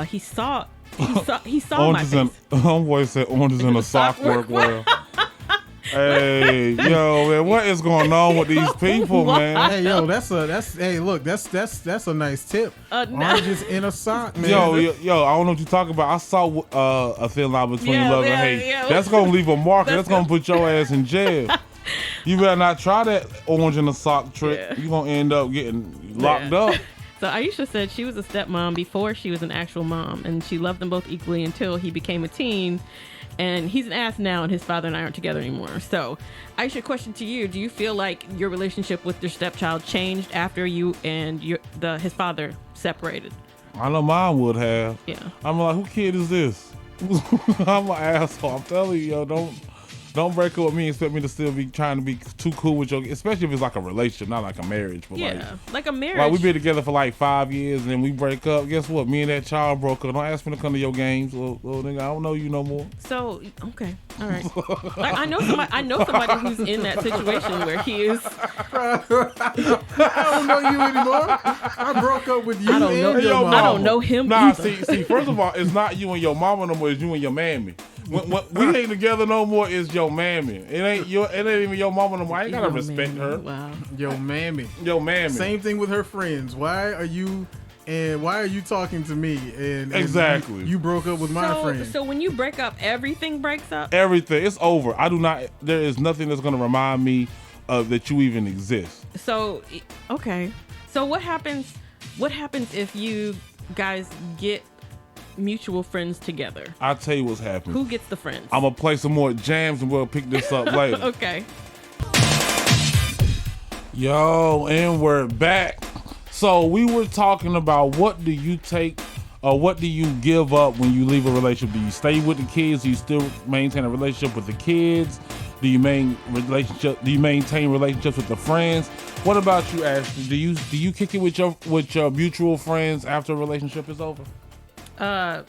Speaker 2: He saw my face.
Speaker 1: Homeboy said oranges in a sock work well. Hey, yo, man, what is going on with these people, man?
Speaker 3: Hey, yo, that's a nice tip. Oranges in a sock, man.
Speaker 1: Yo, I don't know what you're talking about. I saw a thin line between love and hate. Yeah. That's gonna leave a mark. That's gonna put your ass in jail. You better not try that orange in a sock trick. Yeah. You're gonna end up getting locked up.
Speaker 2: So Aisha said she was a stepmom before she was an actual mom, and she loved them both equally until he became a teen. And he's an ass now, and his father and I aren't together anymore. So, Aisha, question to you: do you feel like your relationship with your stepchild changed after you and his father separated?
Speaker 1: I know mine would have.
Speaker 2: Yeah.
Speaker 1: I'm like, who kid is this? I'm an asshole. I'm telling you, yo, don't break up with me and expect me to still be trying to be too cool with your, especially if it's like a relationship, not like a marriage. But
Speaker 2: like a marriage.
Speaker 1: Like, we've been together for like 5 years, and then we break up. Guess what? Me and that child broke up. Don't ask me to come to your games, little nigga. I don't know you no more.
Speaker 2: So, okay, all right. Like, I know somebody who's in that situation where he is.
Speaker 3: I don't know you anymore. I broke up with you. I
Speaker 2: don't know him.
Speaker 1: Nah, see. First of all, it's not you and your mama no more. It's you and your mammy. When we ain't together no more, it's your mammy. It ain't even your mama no more. I ain't gotta respect her.
Speaker 2: Wow.
Speaker 3: Your mammy.
Speaker 1: Same
Speaker 3: thing with her friends. Why are you talking to me? And
Speaker 1: exactly.
Speaker 3: You broke up with my friend.
Speaker 2: So when you break up, everything breaks up?
Speaker 1: Everything. It's over. There is nothing that's gonna remind me of that you even exist.
Speaker 2: So, okay. So what happens if you guys get mutual friends together?
Speaker 1: I'll tell you what's happening.
Speaker 2: Who gets the friends?
Speaker 1: I'm gonna play some more jams and we'll pick this up later.
Speaker 2: Okay.
Speaker 1: Yo, and we're back. So we were talking about what do you take or what do you give up when you leave a relationship? Do you stay with the kids? Do you still maintain a relationship with the kids? Do you maintain relationships with the friends? What about you, Ashley? Do you kick it with your mutual friends after a relationship is over?
Speaker 2: Nah.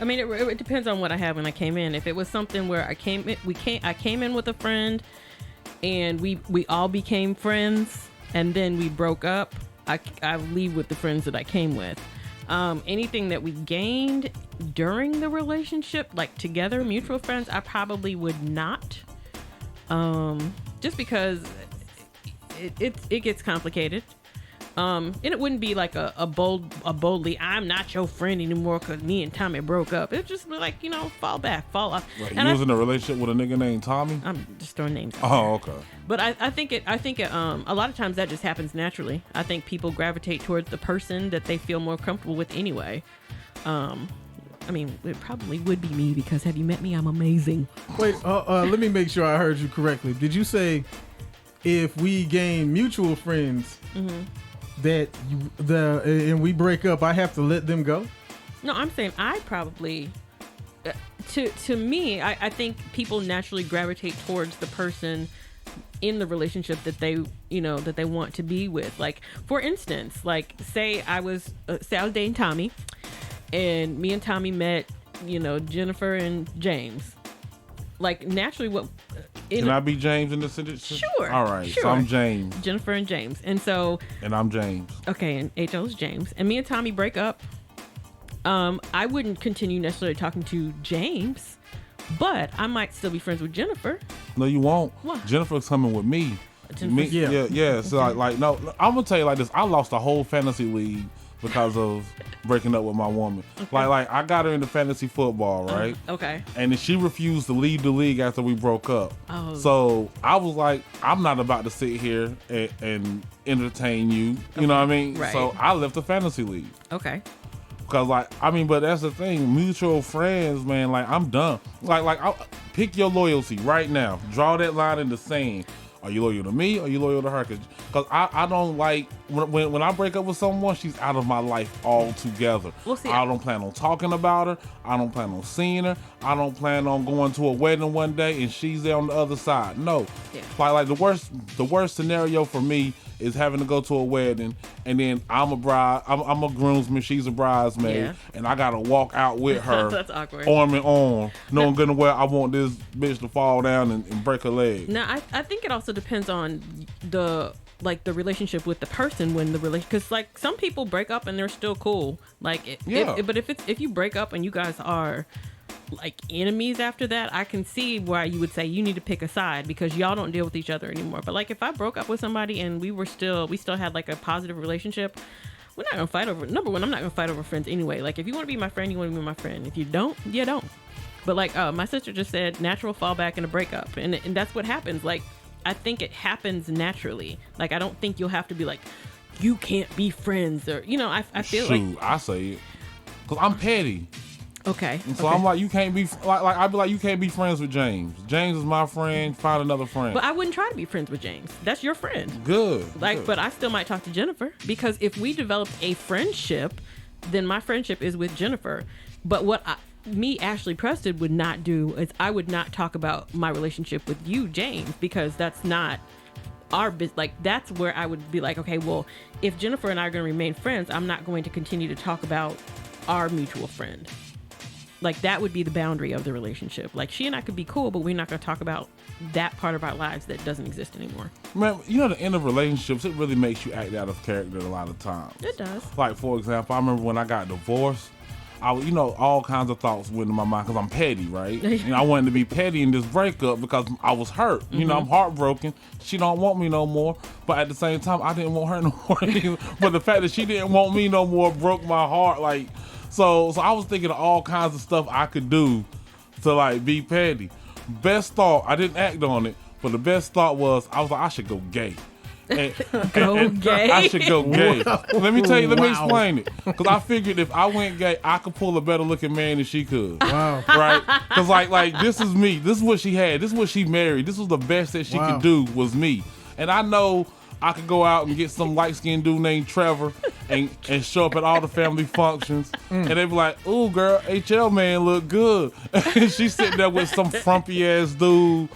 Speaker 2: I mean, it depends on what I had when I came in. If it was something where I came in with a friend, and we all became friends, and then we broke up, I leave with the friends that I came with. Anything that we gained during the relationship, like together, mutual friends, I probably would not. Just because it gets complicated. And it wouldn't be like a boldly, I'm not your friend anymore because me and Tommy broke up. It'd just be like, fall back, fall off.
Speaker 1: Right. You was in a relationship with a nigga named Tommy?
Speaker 2: I'm just throwing names out
Speaker 1: Oh,
Speaker 2: there.
Speaker 1: okay.
Speaker 2: But I think it a lot of times that just happens naturally. I think people gravitate towards the person that they feel more comfortable with anyway. I mean, it probably would be me because have you met me? I'm amazing.
Speaker 3: Wait, let me make sure I heard you correctly. Did you say if we gain mutual friends that and we break up, I have to let them go?
Speaker 2: No, I'm saying I probably, to me, I think people naturally gravitate towards the person in the relationship that they want to be with. Like, for instance, like say I was dating Tommy, and me and Tommy met, Jennifer and James. Like, naturally,
Speaker 1: can I be James in this sentence?
Speaker 2: Sure.
Speaker 1: All right.
Speaker 2: Sure.
Speaker 1: So I'm James.
Speaker 2: Jennifer and James. And so.
Speaker 1: And I'm James.
Speaker 2: Okay. And HL is James. And me and Tommy break up. I wouldn't continue necessarily talking to James, but I might still be friends with Jennifer.
Speaker 1: No, you won't.
Speaker 2: What?
Speaker 1: Jennifer's coming with me. Yeah. So like, no, I'm gonna tell you like this. I lost a whole fantasy league because of breaking up with my woman. Okay. Like I got her into fantasy football, right?
Speaker 2: Okay.
Speaker 1: And then she refused to leave the league after we broke up.
Speaker 2: Oh.
Speaker 1: So I was like, I'm not about to sit here and entertain you. You know what I mean?
Speaker 2: Right.
Speaker 1: So I left the fantasy league.
Speaker 2: Okay.
Speaker 1: Because but that's the thing. Mutual friends, man. Like I'm done. Like I'll pick your loyalty right now. Draw that line in the sand. Are you loyal to me? Or are you loyal to her? Because I don't like when I break up with someone, she's out of my life altogether.
Speaker 2: We'll see.
Speaker 1: I don't plan on talking about her. I don't plan on seeing her. I don't plan on going to a wedding one day and she's there on the other side. No.
Speaker 2: Yeah.
Speaker 1: Like the worst scenario for me is having to go to a wedding and then I'm a bride. I'm a groomsman. She's a bridesmaid, and I gotta walk out with her.
Speaker 2: That's awkward.
Speaker 1: Arm in arm, knowing good and well I want this bitch to fall down and break her leg.
Speaker 2: Now, I think it also depends on the relationship with the person when the relation, because like some people break up and they're still cool. Like, but if you break up and you guys are like enemies after that, I can see why you would say you need to pick a side because y'all don't deal with each other anymore. But like if I broke up with somebody and we still had like a positive relationship, we're not gonna fight over. Number one, I'm not gonna fight over friends anyway. Like if you want to be my friend, you want to be my friend. If you don't, you don't. But like my sister just said, natural fallback in a breakup, and that's what happens. Like I think it happens naturally. Like I don't think you'll have to be like, you can't be friends, or I feel like
Speaker 1: I say it because I'm petty.
Speaker 2: Okay.
Speaker 1: And so I'm like, you can't be like I'd be like, you can't be friends with James. James is my friend. Find another friend.
Speaker 2: But I wouldn't try to be friends with James. That's your friend.
Speaker 1: Good.
Speaker 2: But I still might talk to Jennifer because if we developed a friendship, then my friendship is with Jennifer. But what Ashley Preston would not do is I would not talk about my relationship with you, James, because that's not our business. Like that's where I would be like, okay, well, if Jennifer and I are going to remain friends, I'm not going to continue to talk about our mutual friend. Like that would be the boundary of the relationship. Like she and I could be cool, but we're not going to talk about that part of our lives that doesn't exist anymore.
Speaker 1: Man, the end of relationships, it really makes you act out of character a lot of times.
Speaker 2: It does.
Speaker 1: Like for example, I remember when I got divorced, all kinds of thoughts went in my mind because I'm petty, right? I wanted to be petty in this breakup because I was hurt. Mm-hmm. I'm heartbroken. She don't want me no more. But at the same time, I didn't want her no more either. But the fact that she didn't want me no more broke my heart. Like, so I was thinking of all kinds of stuff I could do to like be petty. Best thought, I didn't act on it, but the best thought was I was like, I should go gay.
Speaker 2: Gay?
Speaker 1: I should go gay. Let me explain it. Because I figured if I went gay, I could pull a better looking man than she could.
Speaker 3: Wow.
Speaker 1: Right? Because like this is me. This is what she had. This is what she married. This was the best that she could do was me. And I know I could go out and get some light-skinned dude named Trevor and show up at all the family functions. And they'd be like, ooh, girl, HL man look good. And she's sitting there with some frumpy-ass dude.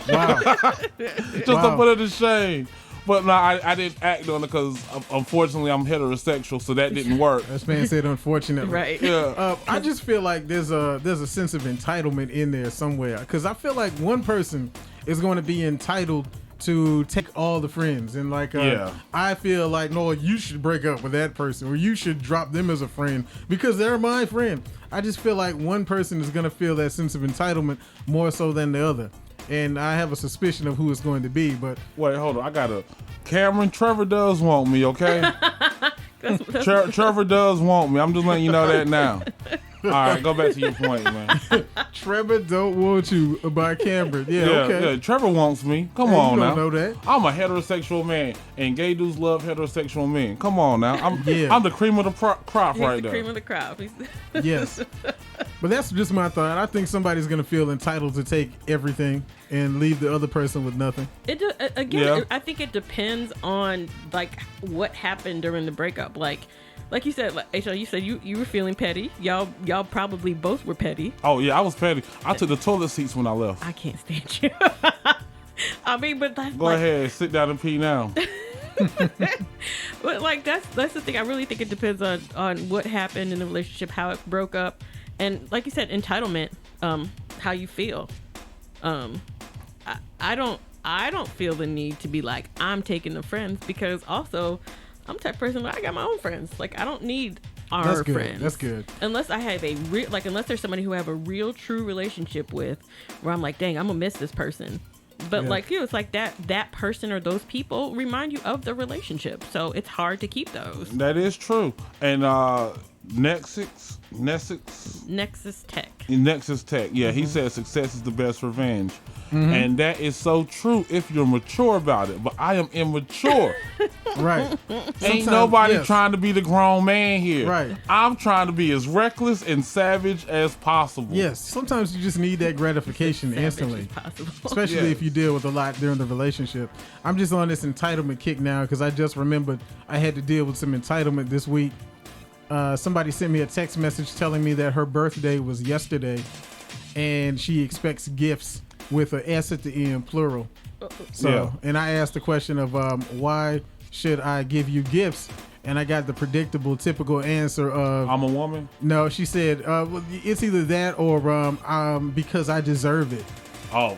Speaker 3: Wow.
Speaker 1: Just to put her to shame. But no, I didn't act on it because, unfortunately, I'm heterosexual, so that didn't work.
Speaker 3: This man said unfortunately.
Speaker 2: Right.
Speaker 1: Yeah.
Speaker 3: I just feel like there's a sense of entitlement in there somewhere. Because I feel like one person is going to be entitled to take all the friends. And like, I feel like, no, you should break up with that person or you should drop them as a friend because they're my friend. I just feel like one person is going to feel that sense of entitlement more so than the other. and I have a suspicion of who it's going to be. But
Speaker 1: wait, hold on. I got a Cameron. Trevor does want me, okay? Trevor does want me. I'm just letting you know that now. All right, go back to your point, man.
Speaker 3: Trevor don't want you by Cameron. Yeah, okay.
Speaker 1: Yeah, Trevor wants me. Come on now.
Speaker 3: You don't know that.
Speaker 1: I'm a heterosexual man, and gay dudes love heterosexual men. Come on now. I'm the cream of the crop right there.
Speaker 2: Cream of the crop.
Speaker 3: Yes. But that's just my thought. I think somebody's going to feel entitled to take everything and leave the other person with nothing.
Speaker 2: I think it depends on like what happened during the breakup. Like you said, like, HL, you said you were feeling petty. Y'all probably both were petty.
Speaker 1: Oh yeah, I was petty. I took the toilet seats when I left.
Speaker 2: I can't stand you. I mean, but that's
Speaker 1: go ahead, sit down and pee now.
Speaker 2: But like that's the thing. I really think it depends on what happened in the relationship, how it broke up, and like you said, entitlement. How you feel. I don't feel the need to be like I'm taking the friends, because also I'm the type of person where I got my own friends. Like I don't need our friends.
Speaker 3: That's good.
Speaker 2: Unless I have a real, like unless there's somebody who I have a real true relationship with, where I'm like, dang, I'm gonna miss this person. But like you, it's like that person or those people remind you of the relationship, so it's hard to keep those.
Speaker 1: That is true. And Nexus Tech. Yeah, he said success is the best revenge. And that is so true if you're mature about it. But I am immature.
Speaker 3: Right.
Speaker 1: Ain't nobody trying to be the grown man here.
Speaker 3: Right.
Speaker 1: I'm trying to be as reckless and savage as possible.
Speaker 3: Yes. Sometimes you just need that gratification instantly. Especially if you deal with a lot during the relationship. I'm just on this entitlement kick now because I just remembered I had to deal with some entitlement this week. Somebody sent me a text message telling me that her birthday was yesterday and she expects gifts with an S at the end, plural. And I asked the question of why should I give you gifts? And I got the predictable, typical answer of
Speaker 1: I'm a woman.
Speaker 3: No, she said it's either that or because I deserve it.
Speaker 1: Oh,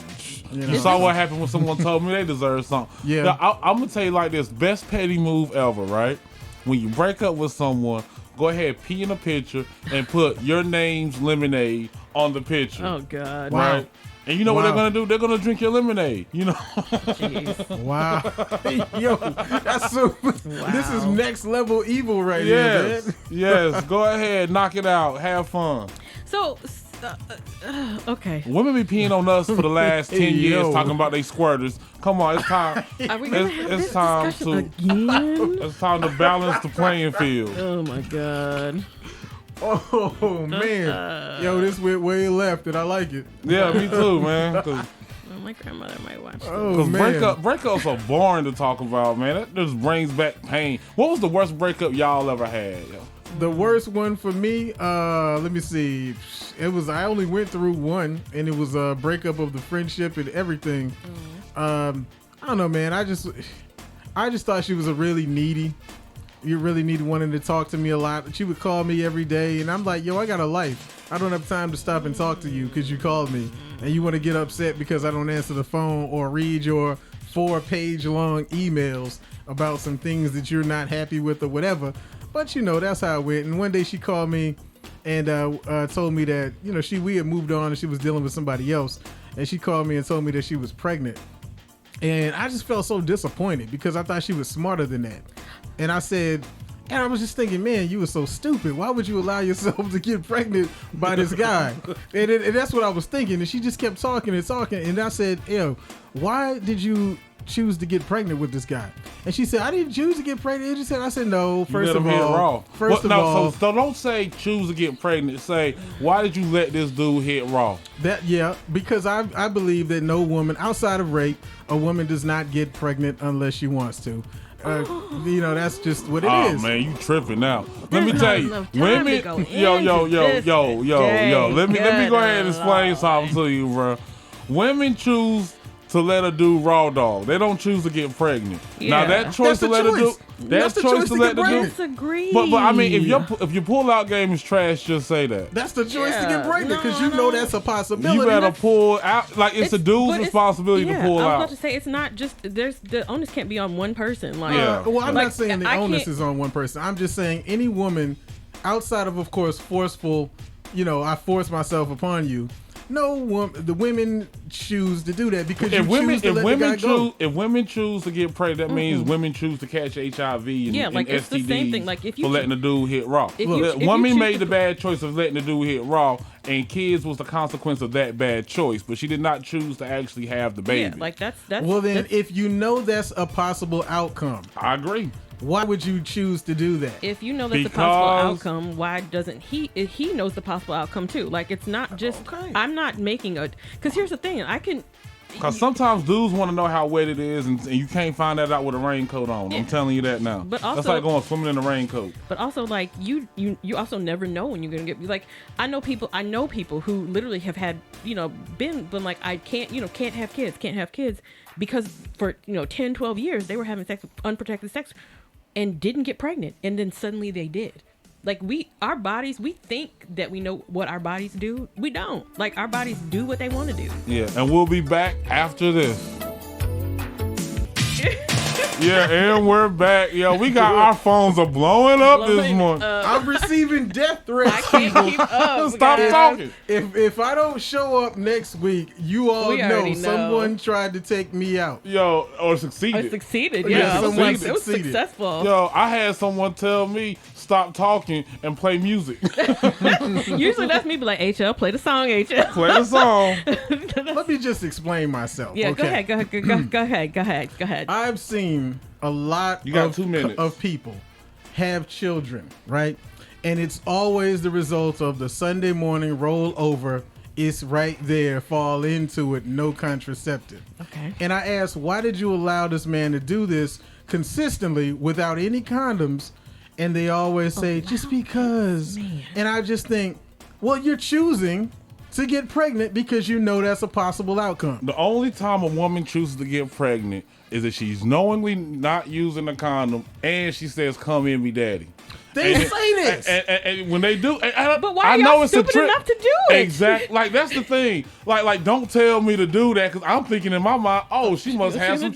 Speaker 1: you saw what happened when someone told me they deserve something.
Speaker 3: Yeah.
Speaker 1: Now, I'm gonna tell you like this: best petty move ever, right? When you break up with someone, go ahead, pee in a picture and put your name's lemonade on the picture.
Speaker 2: Oh God!
Speaker 3: Wow.
Speaker 1: Right? And you know what they're gonna do? They're gonna drink your lemonade. You know.
Speaker 2: Jeez.
Speaker 3: Wow. Yo, that's so. Wow. This is next level evil right here, man.
Speaker 1: Yes. Go ahead, knock it out, have fun.
Speaker 2: So, okay.
Speaker 1: Women be peeing on us for the last 10 years talking about they squirters. Come on, it's time.
Speaker 2: Are we gonna have this discussion again?
Speaker 1: It's time to balance the playing field.
Speaker 2: Oh my God.
Speaker 3: Oh man, yo, this went way left, and I like it.
Speaker 1: Yeah, me too, man.
Speaker 2: Well, my grandmother might watch this.
Speaker 3: Oh man,
Speaker 1: breakups are boring to talk about, man. That just brings back pain. What was the worst breakup y'all ever had?
Speaker 3: The worst one for me, let me see. I only went through one, and it was a breakup of the friendship and everything. I don't know, man. I just thought she was a really needy. You really need wanting to talk to me a lot. She would call me every day, and I'm like, yo, I got a life. I don't have time to stop and talk to you because you called me, and you want to get upset because I don't answer the phone or read your 4-page long emails about some things that you're not happy with or whatever. But that's how it went. And one day she called me and told me that we had moved on and she was dealing with somebody else, and she called me and told me that she was pregnant. And I just felt so disappointed because I thought she was smarter than that. And I said, and I was just thinking, man, you were so stupid. Why would you allow yourself to get pregnant by this guy? and that's what I was thinking. And she just kept talking. And I said, yo, why did you choose to get pregnant with this guy? And she said, I didn't choose to get pregnant. I said, no, first of all.
Speaker 1: So don't say choose to get pregnant. Say, why did you let this dude hit raw?
Speaker 3: Because I believe that no woman, outside of rape, a woman does not get pregnant unless she wants to. That's just what it is. Oh man,
Speaker 1: you tripping now. Let me tell you, women. Yo. Let me go ahead and explain something to you, bro. Women choose to let a dude raw dog. They don't choose to get pregnant.
Speaker 2: Yeah.
Speaker 1: Now that choice to let a dude, that choice to let the dude.
Speaker 2: Disagree.
Speaker 1: But I mean, if your pull out game is trash, just say that.
Speaker 3: That's the choice to get pregnant because that's a possibility.
Speaker 1: You better pull out. Like it's a dude's responsibility to pull out.
Speaker 2: I was about to say it's not just the onus can't be on one person. Like,
Speaker 3: well, I'm not saying the onus is on one person. I'm just saying any woman outside of course, forceful. I force myself upon you. the women choose to do that because
Speaker 1: if
Speaker 3: choose to let the guy go.
Speaker 1: If women choose to get pregnant, that means women choose to catch HIV and,
Speaker 2: Yeah, like
Speaker 1: and
Speaker 2: it's
Speaker 1: STDs
Speaker 2: the same thing. Like if you
Speaker 1: for letting the dude hit raw. Woman made the bad choice of letting the dude hit raw, and kids was the consequence of that bad choice. But she did not choose to actually have the baby.
Speaker 2: Yeah, like that's.
Speaker 3: Well, then, if you know that's a possible outcome,
Speaker 1: I agree.
Speaker 3: Why would you choose to do that?
Speaker 2: If you know that's the possible outcome, why doesn't he? If he knows the possible outcome too. Like it's not just. Okay. I'm not making a. Because here's the thing. Because
Speaker 1: sometimes dudes want to know how wet it is, and you can't find that out with a raincoat on. Yeah. I'm telling you that now.
Speaker 2: But also,
Speaker 1: that's like going swimming in a raincoat.
Speaker 2: But also, like you also never know when you're gonna get. Like I know people who literally have had been like I can't have kids because for 10, 12 years they were having unprotected sex and didn't get pregnant, and then suddenly they did. Like our bodies, we think that we know what our bodies do. We don't. Like our bodies do what they want to do.
Speaker 1: Yeah, and we'll be back after this. Yeah, and we're back. Yo, we got our phones are blowing up this morning.
Speaker 3: I'm receiving death threats.
Speaker 2: I can't keep up.
Speaker 1: Stop talking.
Speaker 3: If I don't show up next week, you all know someone tried to take me out.
Speaker 1: Yo, or succeeded.
Speaker 2: I succeeded. Yeah, I was like, it was successful.
Speaker 1: Yo, I had someone tell me stop talking and play music.
Speaker 3: Usually that's me, be like, HL, play the song, HL.
Speaker 1: Play the song.
Speaker 3: Let me just explain myself.
Speaker 2: Yeah,
Speaker 3: okay?
Speaker 2: Go ahead.
Speaker 3: I've seen a lot of people have children, right? And it's always the result of the Sunday morning roll over. It's right there, fall into it, no contraceptive.
Speaker 2: Okay.
Speaker 3: And I asked, why did you allow this man to do this consistently without any condoms? And they always say, just because. Man. And I just think, well, you're choosing to get pregnant because you know that's a possible outcome.
Speaker 1: The only time a woman chooses to get pregnant is if she's knowingly not using a condom and she says, come in me, daddy.
Speaker 3: They say this.
Speaker 1: And when they do,
Speaker 2: but why are y'all stupid enough to do it?
Speaker 1: Exactly. Like, that's the thing. Like, don't tell me to do that because I'm thinking in my mind, oh, she must have some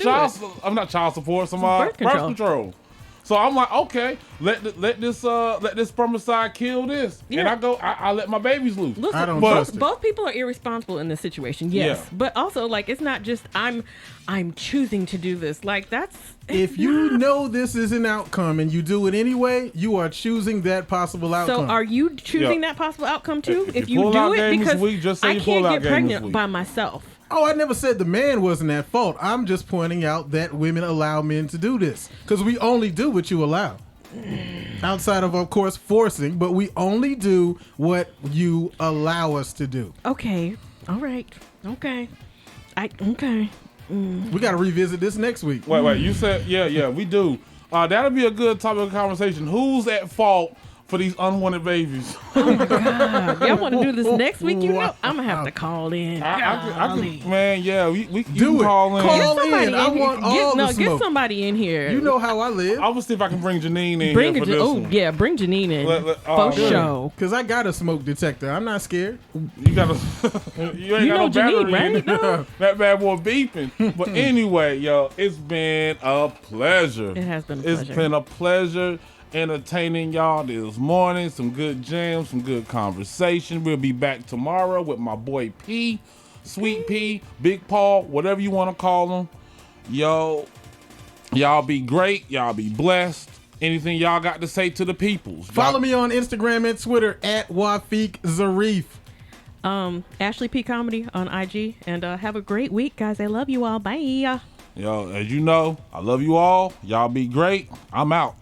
Speaker 1: not child support, some birth control. So I'm like, okay, let this spermicide kill this, and I let my babies loose.
Speaker 2: Listen,
Speaker 3: I don't trust it.
Speaker 2: Both people are irresponsible in this situation, yes, but also like it's not just I'm choosing to do this. Like
Speaker 3: if you know this is an outcome and you do it anyway, you are choosing that possible outcome.
Speaker 2: So are you choosing that possible outcome too? If you do it because I can't get pregnant by myself.
Speaker 3: Oh, I never said the man wasn't at fault. I'm just pointing out that women allow men to do this because we only do what you allow. Outside of course, forcing, but we only do what you allow us to do.
Speaker 2: Okay. All right. Okay.
Speaker 3: We got to revisit this next week.
Speaker 1: Wait. You said, yeah, we do. That'll be a good topic of conversation. Who's at fault for these unwanted babies?
Speaker 2: Oh my God. Y'all want to do this next week? You know, I'm going to have to call in.
Speaker 1: I can, man, we
Speaker 3: do
Speaker 1: it.
Speaker 3: Call in. I want all the smoke.
Speaker 2: Get somebody in here.
Speaker 3: You know how I live.
Speaker 1: I will see if I can bring Janine in here for this one.
Speaker 2: Yeah, bring Janine in. For sure.
Speaker 3: Because I got a smoke detector. I'm not scared.
Speaker 1: You got you ain't got no battery in it. That bad boy beeping. But anyway, yo, it's been a pleasure.
Speaker 2: It has been a pleasure.
Speaker 1: It's been a pleasure entertaining y'all this morning. Some good jams, some good conversation. We'll be back tomorrow with my boy P, Sweet P, Big Paul, whatever you want to call him. Yo, y'all be great. Y'all be blessed. Anything y'all got to say to the peoples?
Speaker 3: Follow me on Instagram and Twitter at Wafeeq Zarif.
Speaker 2: Ashley P Comedy on IG. And have a great week, guys. I love you all. Bye.
Speaker 1: Yo, as you know, I love you all. Y'all be great. I'm out.